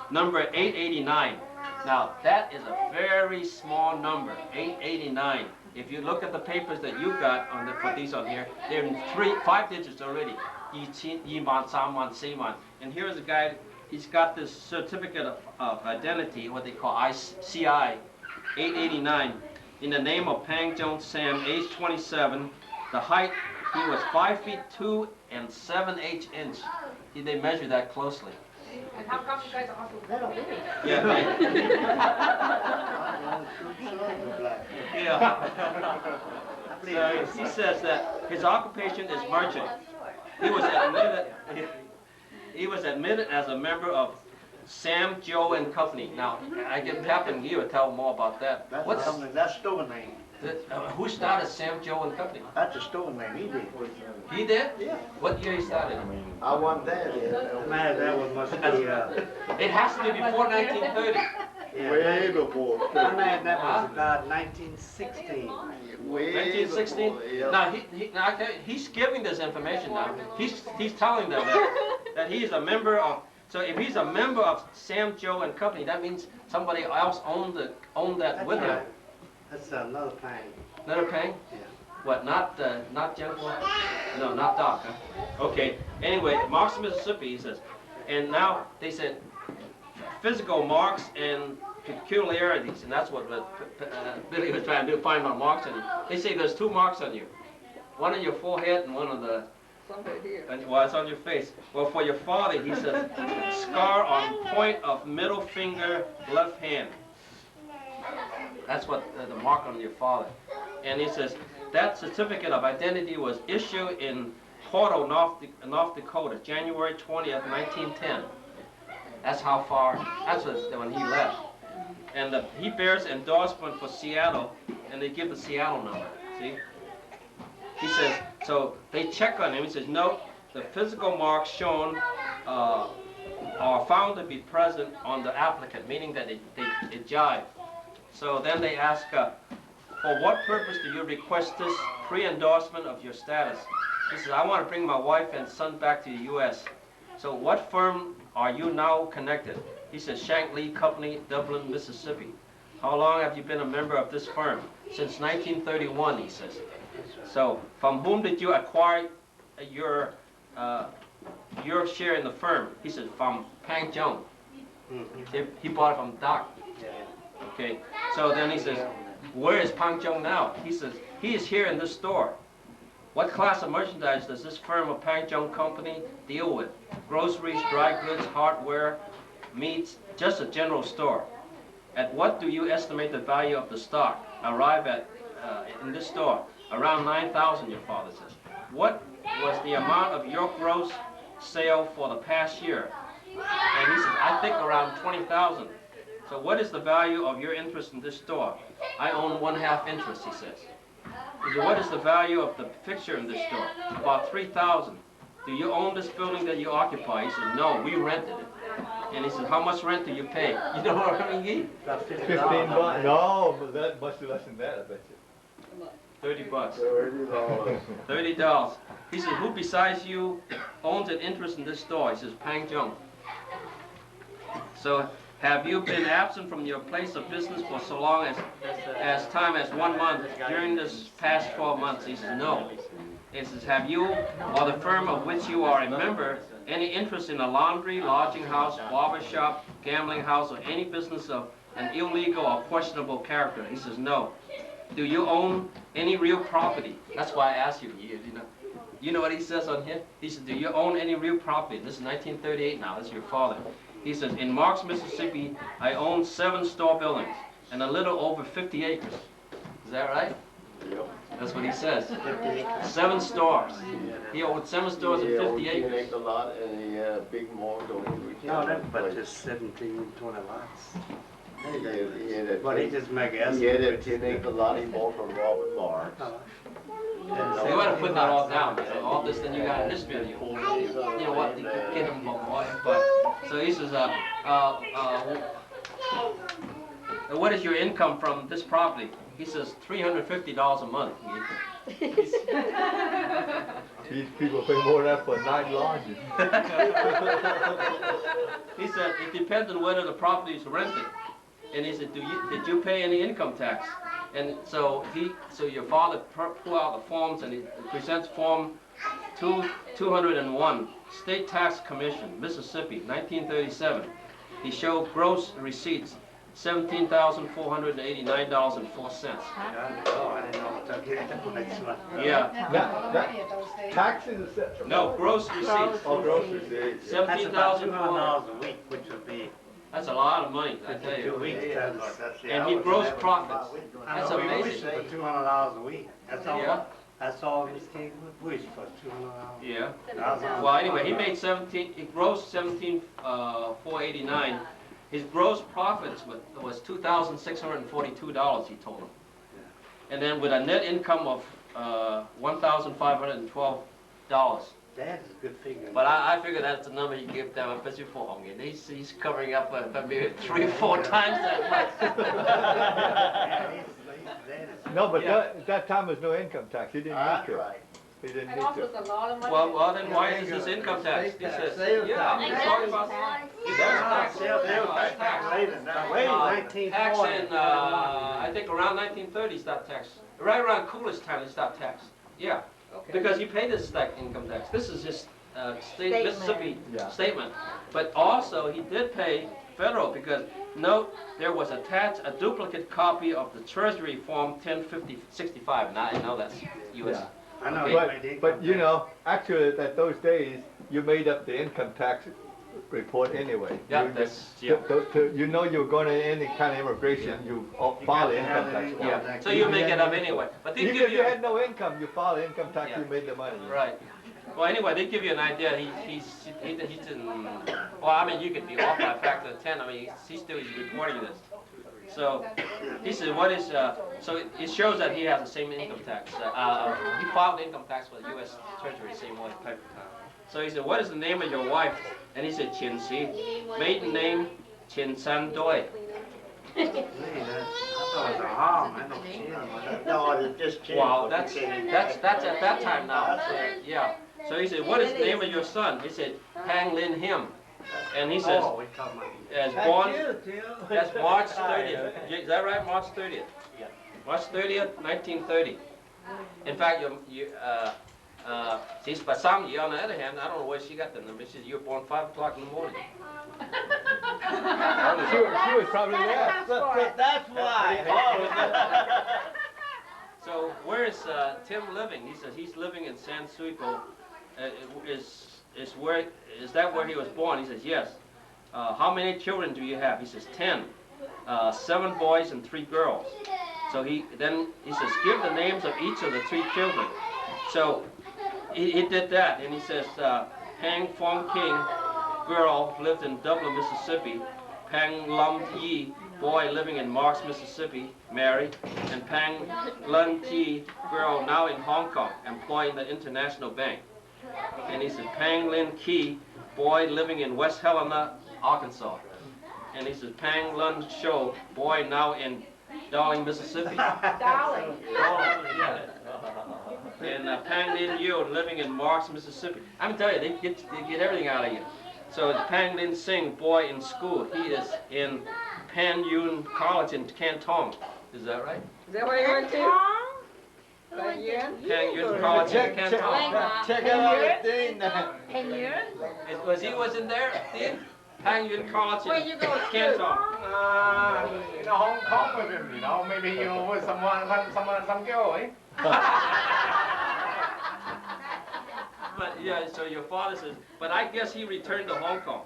number 889. Now that is a very small number, 889. If you look at the papers that you got on for these on here, they're in 5 digits already. And here's a guy. He's got this certificate of identity, what they call ICI, 889, in the name of Pang Jong Sam, age 27. The height, he was 5 feet 2 and 7/8 inch. They measured that closely. And how come you guys are also little bitty? Yeah, right. Yeah. So he says that his occupation is merchant. He was admitted as a member of Sam, Joe, and Company. Now, I get Captain Lee to tell more about that. That's store name. Who started Sam, Joe, and Company? That's a store name, he did. He did? Yeah. What year he started? I wasn't there yet. Man, that one must be, It has to be before 1930. yeah, Way before. I man, that was about 1916. Way 1916? before, yeah. Now, he's giving this information now. He's telling them that he is a member of, so if he's a member of Sam, Joe, and Company, that means somebody else owned that with him. That's another Pang. Another Pang? Yeah. What, not Jennifer? No, not Doc, huh? Okay, anyway, marks of Mississippi, he says. And now, they said, physical marks and peculiarities, and that's what Billy was trying to do, find my marks on you. They say there's 2 marks on you. One on your forehead and one on the... Somewhere here. Well, it's on your face. Well, for your father, he says, scar on point of middle finger, left hand. That's what the mark on your father. And he says, that certificate of identity was issued in Portal, North Dakota, January 20th, 1910. That's how far, that's when he left. And he bears endorsement for Seattle, and they give the Seattle number, see? He says, so they check on him, he says, no, the physical marks shown are found to be present on the applicant, meaning that they jive. So then they ask, for what purpose do you request this pre-endorsement of your status? He says, I want to bring my wife and son back to the U.S. So what firm are you now connected? He says, Shank Lee Company, Dublin, Mississippi. How long have you been a member of this firm? Since 1931, he says. So from whom did you acquire your share in the firm? He said, from Pang Jung. He bought it from Doc. Okay, so then he says, where is Pang Jung now? He says, he is here in this store. What class of merchandise does this firm of Pang Jung Company deal with? Groceries, dry goods, hardware, meats, just a general store. At what do you estimate the value of the stock? Arrive at, in this store, around 9,000, your father says. What was the amount of your gross sale for the past year? And he says, I think around 20,000. So what is the value of your interest in this store? I own 1/2 interest, he says. He said, what is the value of the fixture in this store? About 3,000. Do you own this building that you occupy? He said, no, we rented it. And he said, how much rent do you pay? You know what I mean? About $15. No, but that much less than that, I bet you. $30. $30. He said, who besides you owns an interest in this store? He says, Pang Jung. So, have you been absent from your place of business for so long as time as 1 month during this past 12 months? He says, no. He says, have you or the firm of which you are a member any interest in a laundry, lodging house, barber shop, gambling house, or any business of an illegal or questionable character? He says, no. Do you own any real property? That's why I asked you, you know what he says on here? He says, do you own any real property? This is 1938 now, this is your father. He says, in Marks, Mississippi, I own 7 store buildings and a little over 50 acres. Is that right? Yep. That's what he says. 7 stores. He owned 7 stores and 50 acres. He had a lot and he had a big mortgage on it. No, that but just 17, 20 lots. But he just make it. He had a 10-acre lot he bought from Robert Marks. So you want to put that all down, all this that you got in this video. You know what, you can get him boy, but, so he says, what is your income from this property? He says, $350 a month. These people pay more than that for a night lodging. He said, it depends on whether the property is rented. And he said, did you pay any income tax? And so your father pulled out the forms and he presents form 201, State Tax Commission, Mississippi, 1937. He showed gross receipts, $17,489.04. Yeah. That taxes are No, gross receipts. Oh, gross receipts. That's about $200 $17,400. a week, which would be That's a lot of money, I tell 2 you. weeks. And he gross profits. That's We amazing. wish for $200 a week. That's all. Yeah. That's all Miss King would wish for $200. Yeah. That's all. Well, anyway, he made he grossed 17,489. His gross profits was $2,642, he told him. And then with a net income of $1,512. That is a good figure. But I figure that's the number you give them, especially for Hong Yin. He's covering up maybe 3 or 4 times that much. No, but at that time was no income tax. He didn't need to. He didn't And need also to. it's a lot of money. Well, then why is his income tax? He says, yeah, he's talking about Sales tax. Saving that way, tax in, I think around 1930 start tax. Right around Coolidge time they start tax. Yeah, because he paid his income tax. This is his state Mississippi statement. But also he did pay federal because note there was attached a duplicate copy of the Treasury Form 1050-65. Now I know that's U.S. Yeah. I know. Okay. But you know, actually at those days, you made up the income tax report anyway. Yeah, You know you're going to any kind of immigration, you file the income tax. Yeah, so you make it up anyway. But they Even give if you had no income, you file the income tax, you made the money. Right. Well, anyway, they give you an idea. He didn't. Well, I mean, you could be off by a factor of 10. I mean, he's still reporting this. So he said, what is? So it shows that he has the same income tax. He filed income tax for the U.S. Treasury, same way. So he said, what is the name of your wife? And he said, Chin Si. Maiden name, Chin San Doi. No, it's just Chin. Wow, that's at that time now. Yeah. So he said, what is the name of your son? He said, Pang Lin Him. And he says, as born, that's March 30th. Is that right, March 30th? Yeah. March 30th, 1930. In fact, but Sam Yi, on the other hand, I don't know where she got the number. She said, you were born 5 o'clock in the morning. She was probably there. That's why. So where is Tim living? He says he's living in San Suico. Is that where he was born? He says yes. How many children do you have? He says 10. 7 boys and 3 girls. So he says give the names of each of the 3 children. So he did that, and he says Pang Fong King, girl, lived in Dublin, Mississippi. Pang Lum Yi, boy living in Marks, Mississippi, married. And Pang Lun Ji, girl now in Hong Kong, employed in the International Bank. And he said Pang Lin Ki, boy living in West Helena, Arkansas. And he says Pang Lun Shou, boy now in Darling, Mississippi. Darling. Yeah. And Pang Lin Yu living in Marks, Mississippi. I'm telling you, they get everything out of you. So Pang Lin Sing, boy in school, he is in Pan Yun College in Canton. Is that right? Is that where you went to? Pan Yun College in Canton. Check out the thing. Was he in there, Dean? Pan Yun College Where in you go? Canton. In Hong Kong with him, maybe with some girl, eh? But yeah, so your father says, but I guess he returned to Hong Kong.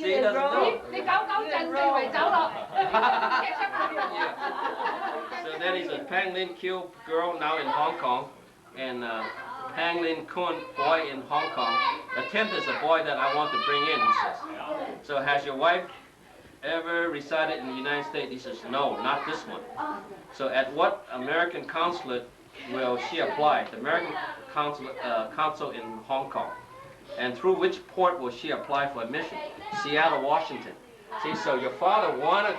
See, he doesn't know. So then he says, Pang Lin Q, girl now in Hong Kong, and Pang Lin Kun, boy in Hong Kong. The 10th is a boy that I want to bring in, he says. So has your wife ever resided in the United States? He says, no, not this one. So at what American consulate will she apply? The American consul in Hong Kong. And through which port will she apply for admission? Seattle, Washington. See, so your father wanted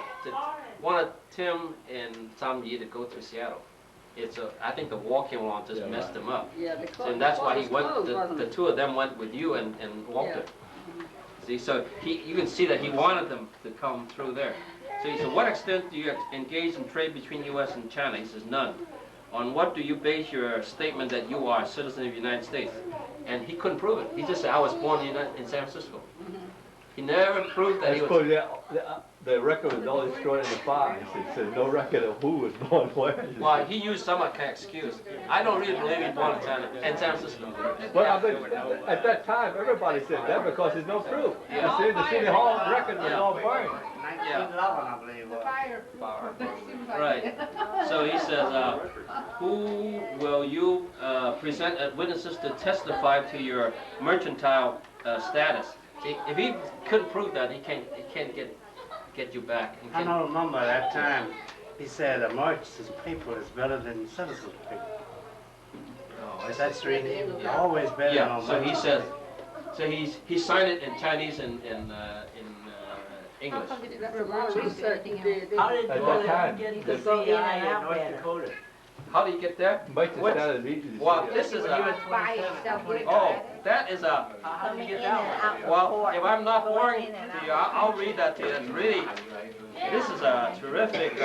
Tim and Sam Yi to go to Seattle. I think the war came along, just messed them up. Yeah, And that's why he went. The 2 of them went with you and Walter. Yeah. See, so you can see that he wanted them to come through there. So he said, what extent do you engage in trade between U.S. and China? He says, none. On what do you base your statement that you are a citizen of the United States? And he couldn't prove it. He just said, I was born in San Francisco. He never proved that he was... The record was all destroyed in the fire. He said no record of who was born where. Well, he used some kind of excuse. I don't really believe he was born in San Francisco. Well, I mean, at that time, everybody said that because there's no proof. Yeah. See, the City Hall record was all burned. 1911, I believe. Right. So he says, who will you present as witnesses to testify to your mercantile status? See, if he couldn't prove that, he can't get you back. I don't remember that time. He said a merchant's paper is better than citizen's paper. Oh, that's really always better. Yeah. So he says, so he signed it in Chinese and in English. How did you get to be in North Dakota? How do you get there? Which- well, this is a. By itself, you're Oh, that is a. How do you get down? Well, if I'm not boring to you, I'll read that to you. It's really. This is a terrific.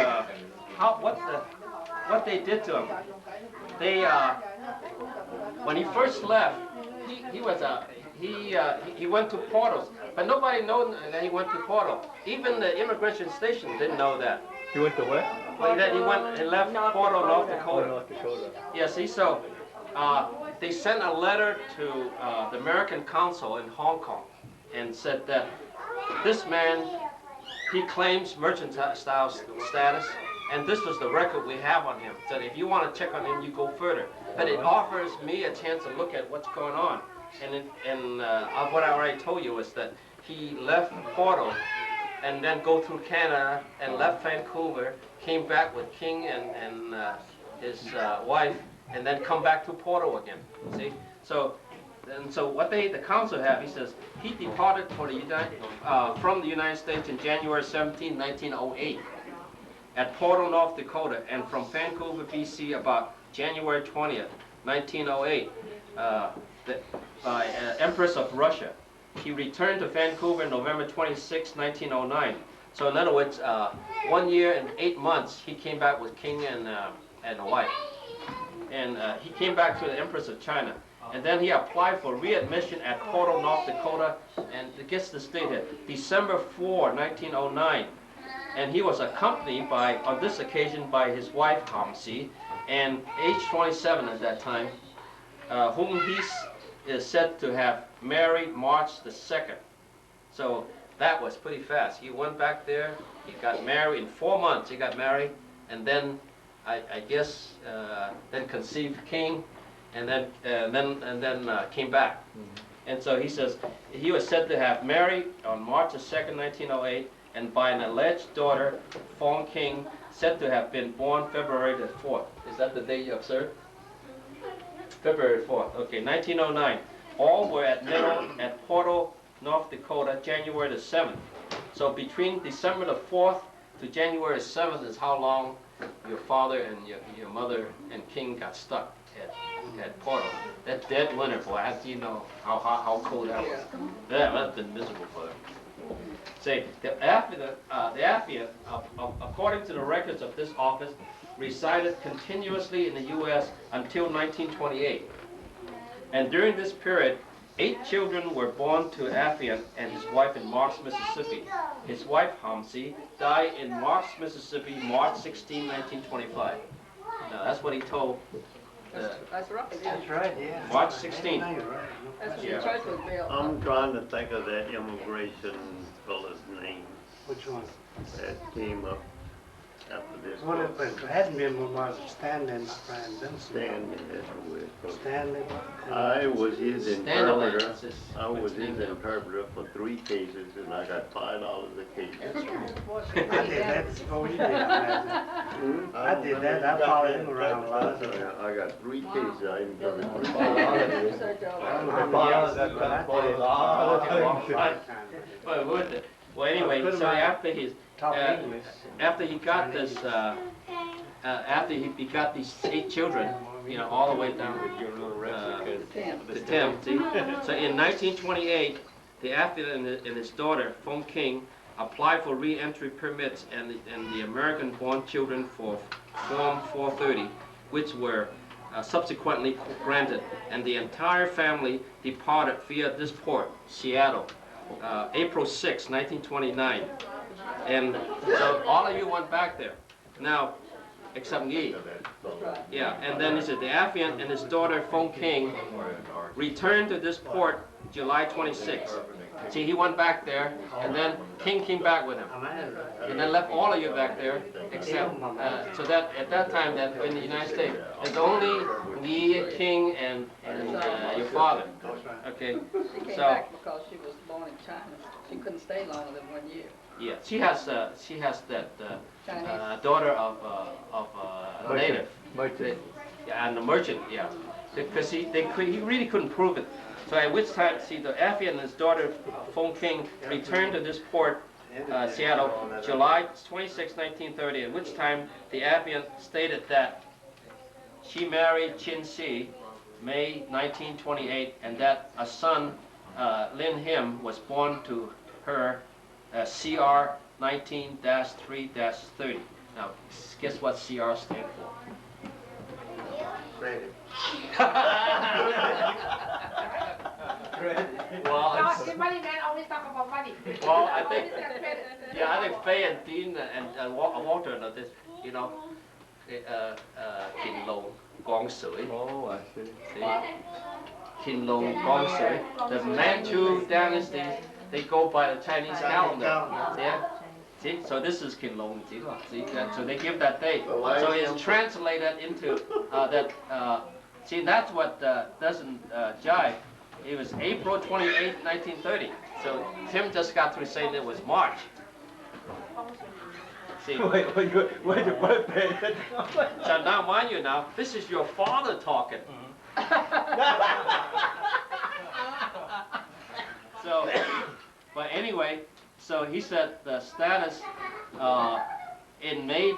What they did to him. They when he first left, he was he went to Portal, but nobody knew that he went to Portal. Even the immigration station didn't know that. He went to where? Well, that he left Portal, North Dakota. North Dakota. Yeah, see, so they sent a letter to the American consul in Hong Kong and said that this man, he claims merchantile status, and this was the record we have on him. That if you want to check on him, you go further. But it offers me a chance to look at what's going on. And what I already told you is that he left Portal and then go through Canada and left Vancouver, came back with King and his wife, and then come back to Portal again. See, so what the council have, he says he departed for from the United States in January 17, 1908, at Portal, North Dakota, and from Vancouver, BC, about January 20th, 1908, the Empress of Russia. He returned to Vancouver November 26, 1909. So in other words, 1 year and 8 months, he came back with King and a wife. And he came back to the Empress of China. And then he applied for readmission at Portal, North Dakota, and it gets the date here, December 4, 1909. And he was accompanied by, on this occasion, by his wife, Hamsi, and age 27 at that time, whom he is said to have married March the 2nd. So that was pretty fast. He went back there, he got married, in 4 months he got married, and then I guess then conceived King, and then came back. And so he says he was said to have married on March the 2nd, 1908, and by an alleged daughter, Fong King, said to have been born February the 4th. Is that the day you observed? February 4th. Okay, 1909. All were admitted at Portal, North Dakota, January the 7th. So between December the 4th to January 7th is how long your father and your mother and King got stuck at Portal. That dead winter, boy, you know how cold that was. Yeah, that's been miserable for them. Say, the Affian, according to the records of this office, resided continuously in the U.S. until 1928. And during this period, 8 children were born to Affian and his wife in Marks, Mississippi. His wife, Hamsi, died in Marks, Mississippi, March 16, 1925. Now, that's what he told. That's right. That's right, yeah. March 16. That's when the church was built. I'm trying to think of that immigration fellow's name Which one? that came up after this. What if it hadn't been when I was Stanley Brian Benson? Stanley, that's who it's called. Stanley. I was his Stanley, interpreter. that's his- I was his interpreter for 3 cases, and I got $5 a case. I did that before you did that. I did that. I followed him around a lot. I got 3 cases. I interpreted for Research $5. Well, anyway, so after he got this, after he begot these 8 children, you know, all the way down to Tim. See? So in 1928, the Affian and his daughter, Fong King, applied for re-entry permits and the American-born children for Form 430, which were subsequently granted, and the entire family departed via this port, Seattle, April 6, 1929. And so all of you went back there. Now, except Yi. Yeah, and then he said the Affian and his daughter Fong King returned to this port July 26. See, he went back there, and then King came back with him, and then left all of you back there, except so that at that time that in the United States, it's only Yi, King, and your father. Okay, She came so back because she was born in China. She couldn't stay longer than 1 year. yeah, she has that daughter of a native. Yeah, and the merchant, yeah, because he really couldn't prove it. So at which time, see, the Affian and his daughter, Fong King, returned to this port, Seattle, July 26, 1930, at which time the Affian stated that she married Chin Si, May 1928, and that a son, Lin Him, was born to her, CR 19-3-30. Now, guess what CR stands for? Credit. Well, No, it's, the money man always talk about money. well, I think, Always have credit. yeah, I think Faye and Dean and Walter know this, you know, Kin Long Gong Sui. Oh, I see. See? Kin Long Gong Sui. The Manchu dynasty, they go by the Chinese calendar. Yeah. See, so this is Kin Long Ji. See, so they give that date. So it's translated into that. See, that's what doesn't jive. It was April 28, 1930. So Tim just got through saying it was March. See. Wait, your birthday. So now, mind you, now this is your father talking. So, but anyway, so he said the status in May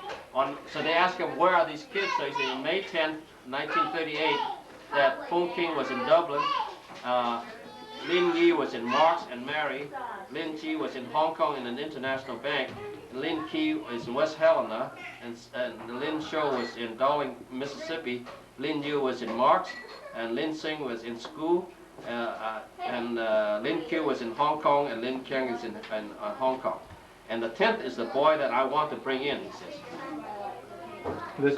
so they asked him where are these kids. So he said in May 10th, 1938, that Fung King was in Dublin. Lin Yi was in Marks and Mary. Lin Ji was in Hong Kong in an international bank. Lin Ki is in West Helena, and Lin Shou was in Darling, Mississippi. Lin Yu was in Marks, and Lin Sing was in school. And Lin Q was in Hong Kong, and Lin Kang is in Hong Kong. And the 10th is the boy that I want to bring in, he says. This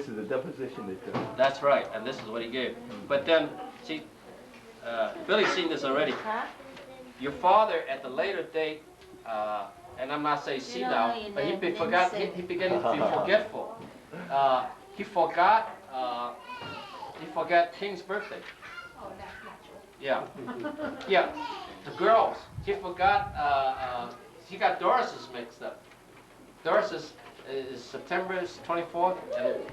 is the deposition they took. That's right, and this is what he gave. But then, see, Billy's seen this already. Your father, at the later date, and I'm not saying see now, but he began to be forgetful. He forgot King's birthday. Yeah, yeah. The girls. He forgot. He got Doris's mixed up. Doris is September 24th,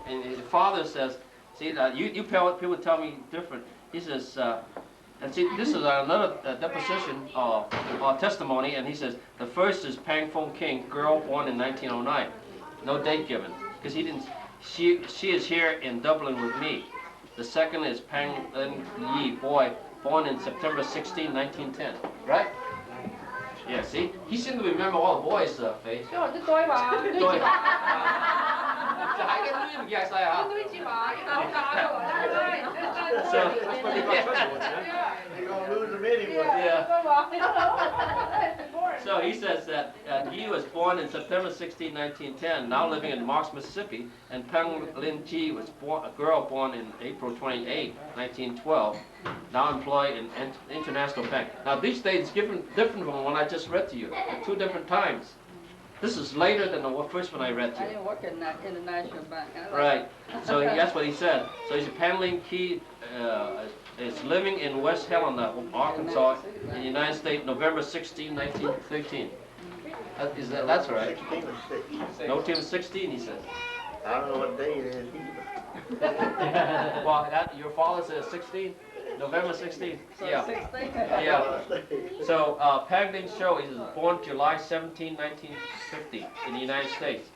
and his father says, "See, people tell me different." He says, and see, this is another deposition or testimony, and he says the first is Pang Fung King, girl born in 1909. No date given, because he didn't. She is here in Dublin with me. The second is Pang Lin Yi, boy, born in September 16, 1910. Right? Yeah, see? He seemed to remember all the boys' face. Sure, the toy one. The toy. You're gonna lose them anyway. So he says that he was born in September 16, 1910, now living in Marks, Mississippi, and Peng Lin Ji was a girl born in April 28, 1912, now employed in International Bank. Now these dates different from what I just read to you, at two different times. This is later than the first one I read to I you. didn't work in that International Bank. Right. So that's what he said. So he's Peng Lin Ki is living in West Helena, Arkansas, in the United States, November 16, 1913. That's right. 16 or 6. No, Tim 16, he says. I don't know what day it is either. Well, your father says 16? November 16th. So Yeah. 16? Yeah. So Pang Lin Shou is born July 17, 1950 in the United States.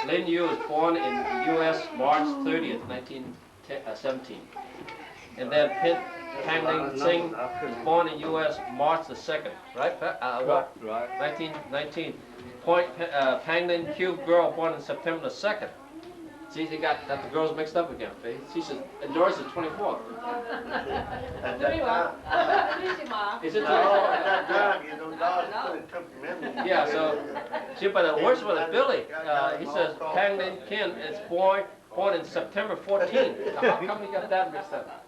Lin Yu is born in the U.S. March 30th, 1917. And then Pang Lin Sing was born in U.S. March the 2nd, right? What? Right. 1919. Pang Lin Q girl born in September the 2nd. See, they got the girls mixed up again. She says, and Doris is 24th. Is it 24th? Yeah, so, see, but the worst one is Billy. He says Pang Lin Kin is born in September 14th. Now, how come he got that mixed up?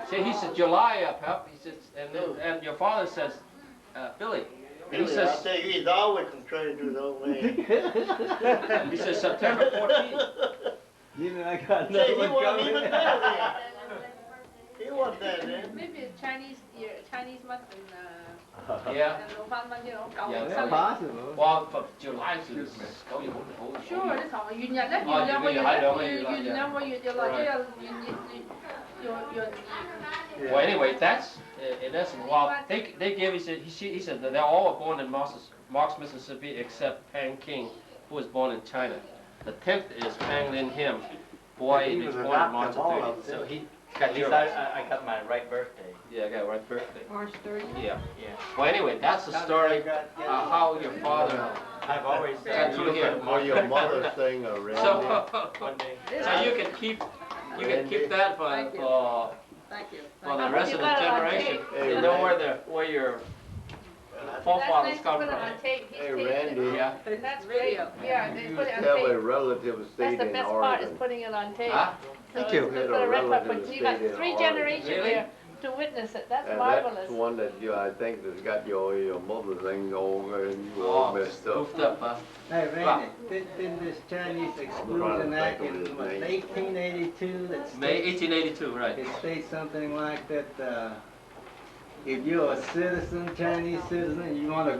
See, he said July up. He says, and your father says, Billy. And he I says, tell you, he's always trying to do the old man. he says September 14th. You know, I got Say, he another one wasn't even coming. there then. He wasn't there then. Maybe it's Chinese year, Chinese month in Yeah. Yeah, possible. Well, for July is oh, you hold it. Sure, it's all. 元日咧，哦元兩個月係兩個咧，月啦元兩個月就來即係元 Well, anyway, that's in essence. Well, they gave. He said that they all were born in Marks, Mississippi, except Pang King, who was born in China. The 10th is Pang Lin Him, boy He in was his a corner doctor March of all 30th. of them. So he At got least yours. I got my right birthday. Yeah, I got right birthday. March 30th. Yeah. Yeah. Well, anyway, that's the story how your father I've always got through here. For your mother's thing, Randy. one day. So you can keep that Thank you. for Thank you. the rest of the You got it on generation. tape. You know where your That's forefathers nice to come put it from. on tape. He's Hey, taped it. Randy. Yeah. That's great. Yeah, they You put used it to on have a tape. relative That's stayed the in best part, is Oregon. putting it on tape. Huh? So Thank you. it's Had for a the record, relative but you got stayed in 3 Oregon. generations Really? here to witness it. That's And marvelous. that's one that you, I think, that's got your mother thing over and you Oh, all messed up. goofed up, huh? Hey, Randy, didn't this Chinese Exclusion Act in 1882 that May states, 1882, right. it states something like that, if you're a citizen, Chinese citizen, you want to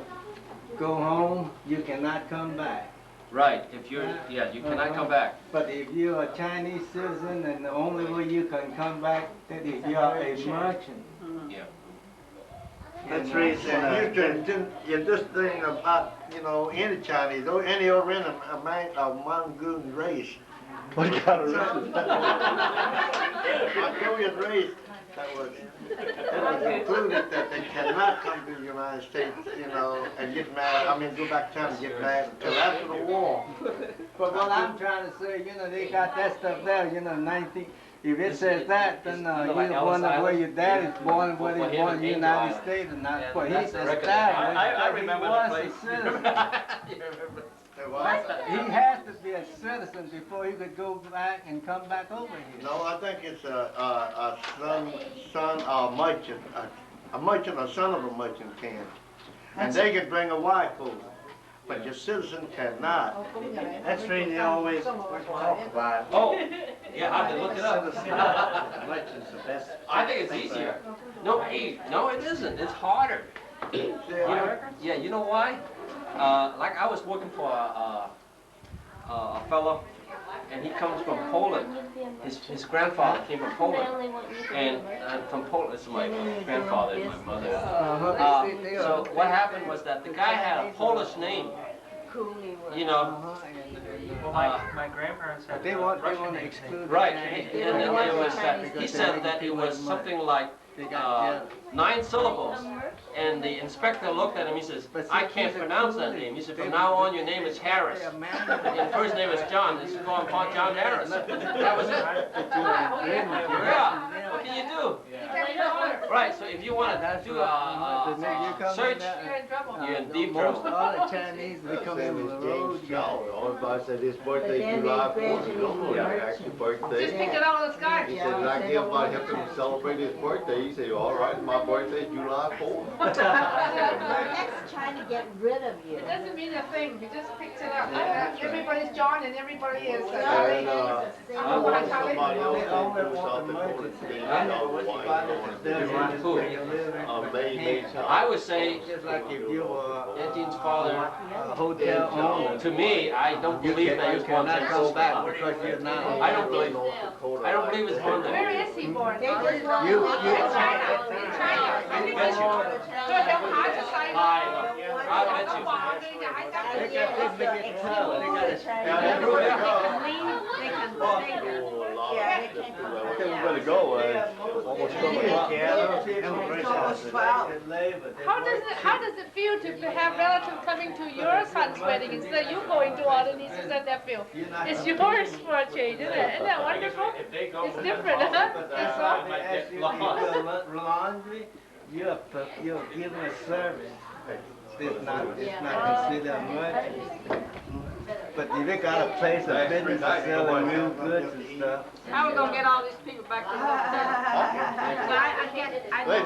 go home, you cannot come back. Right, if you're, yeah, you cannot come back. But if you're a Chinese citizen, then the only way you can come back is if you're a merchant. Yeah. That's the reason, you can, in this thing about, any Chinese, or any other a Mongolian race. What kind of race? Mongolian race that was included that they cannot come to the United States, and get married, go back to China and get married until after the war. But what I'm trying to say, they got that stuff there, 19, if it says that, then you like Ellis wonder where Island? your dad is born, whether For he's him, born in the Angel United Island. States or not. And But that's he's the record. established I that remember he the was place. a citizen. You remember? He has to be a citizen before he could go back and come back over here. No, I think it's a son or merchant, a merchant or son of a merchant can. And they can bring a wife over, but your citizen cannot. That's the reason they always talk about. Oh, yeah, I have to look it up. Merchant's the best. I think it's easier. No, no, it isn't. It's harder. Yeah, you know why? Like I was working for a fellow, and he comes from Poland. His grandfather came from Poland, and from Poland. This is my grandfather and my mother. So what happened was that the guy had a Polish name. Well, my grandparents had They want Russian to names. exclude. Right, and then it was, he said that it was something like 9 syllables. And the inspector looked at him, he says, I can't pronounce that name. He said, from now on your name is Harris. Your first name is John, it's going upon John Harris. That was it. Yeah, what can you do? Right, so if you want to do a search, you're in deep Most trouble. all the Chinese, they come in with a road guy. Everybody said his birthday July 4th. No, actually birthday. Just pick it out of the sky. He said, I give about help him celebrate his birthday. He said, all right, my birthday July 4th. That's trying to get rid of you. It doesn't mean a thing, he just picks it up. Everybody's John and everybody is. And I want somebody else to do South Dakota thing. I would say, Just like if you were Eugene's father, a hotel owner. to me, I don't believe that he was born cannot in come back South because you're not. I don't believe he was born Where there. is he born? They just want You- to you- In China. In China. I think Bet it's you. so they'll hide the sign. I bet you. They got this big guitar, they got a. I think we better go. Almost 12 o'clock. How does it feel to have relatives coming to your son's wedding instead of you going to all the nieces and nephews? It's yours for a change, isn't it? Isn't that wonderful? It's different, huh? That's all. They ask you to do laundry, you're giving a service. It's not considered much. But if you got a place of business selling real goods and stuff. How are we gonna get all these people back to Let's see. I don't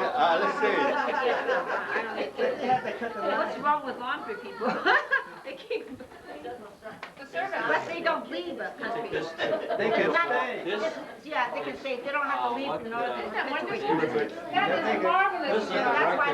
need what's wrong with laundry people? They keep the servants. But they don't leave a country. They can stay. Yeah, they can stay. They don't have to leave in order to. Isn't that wonderful? That is marvelous. This is That's why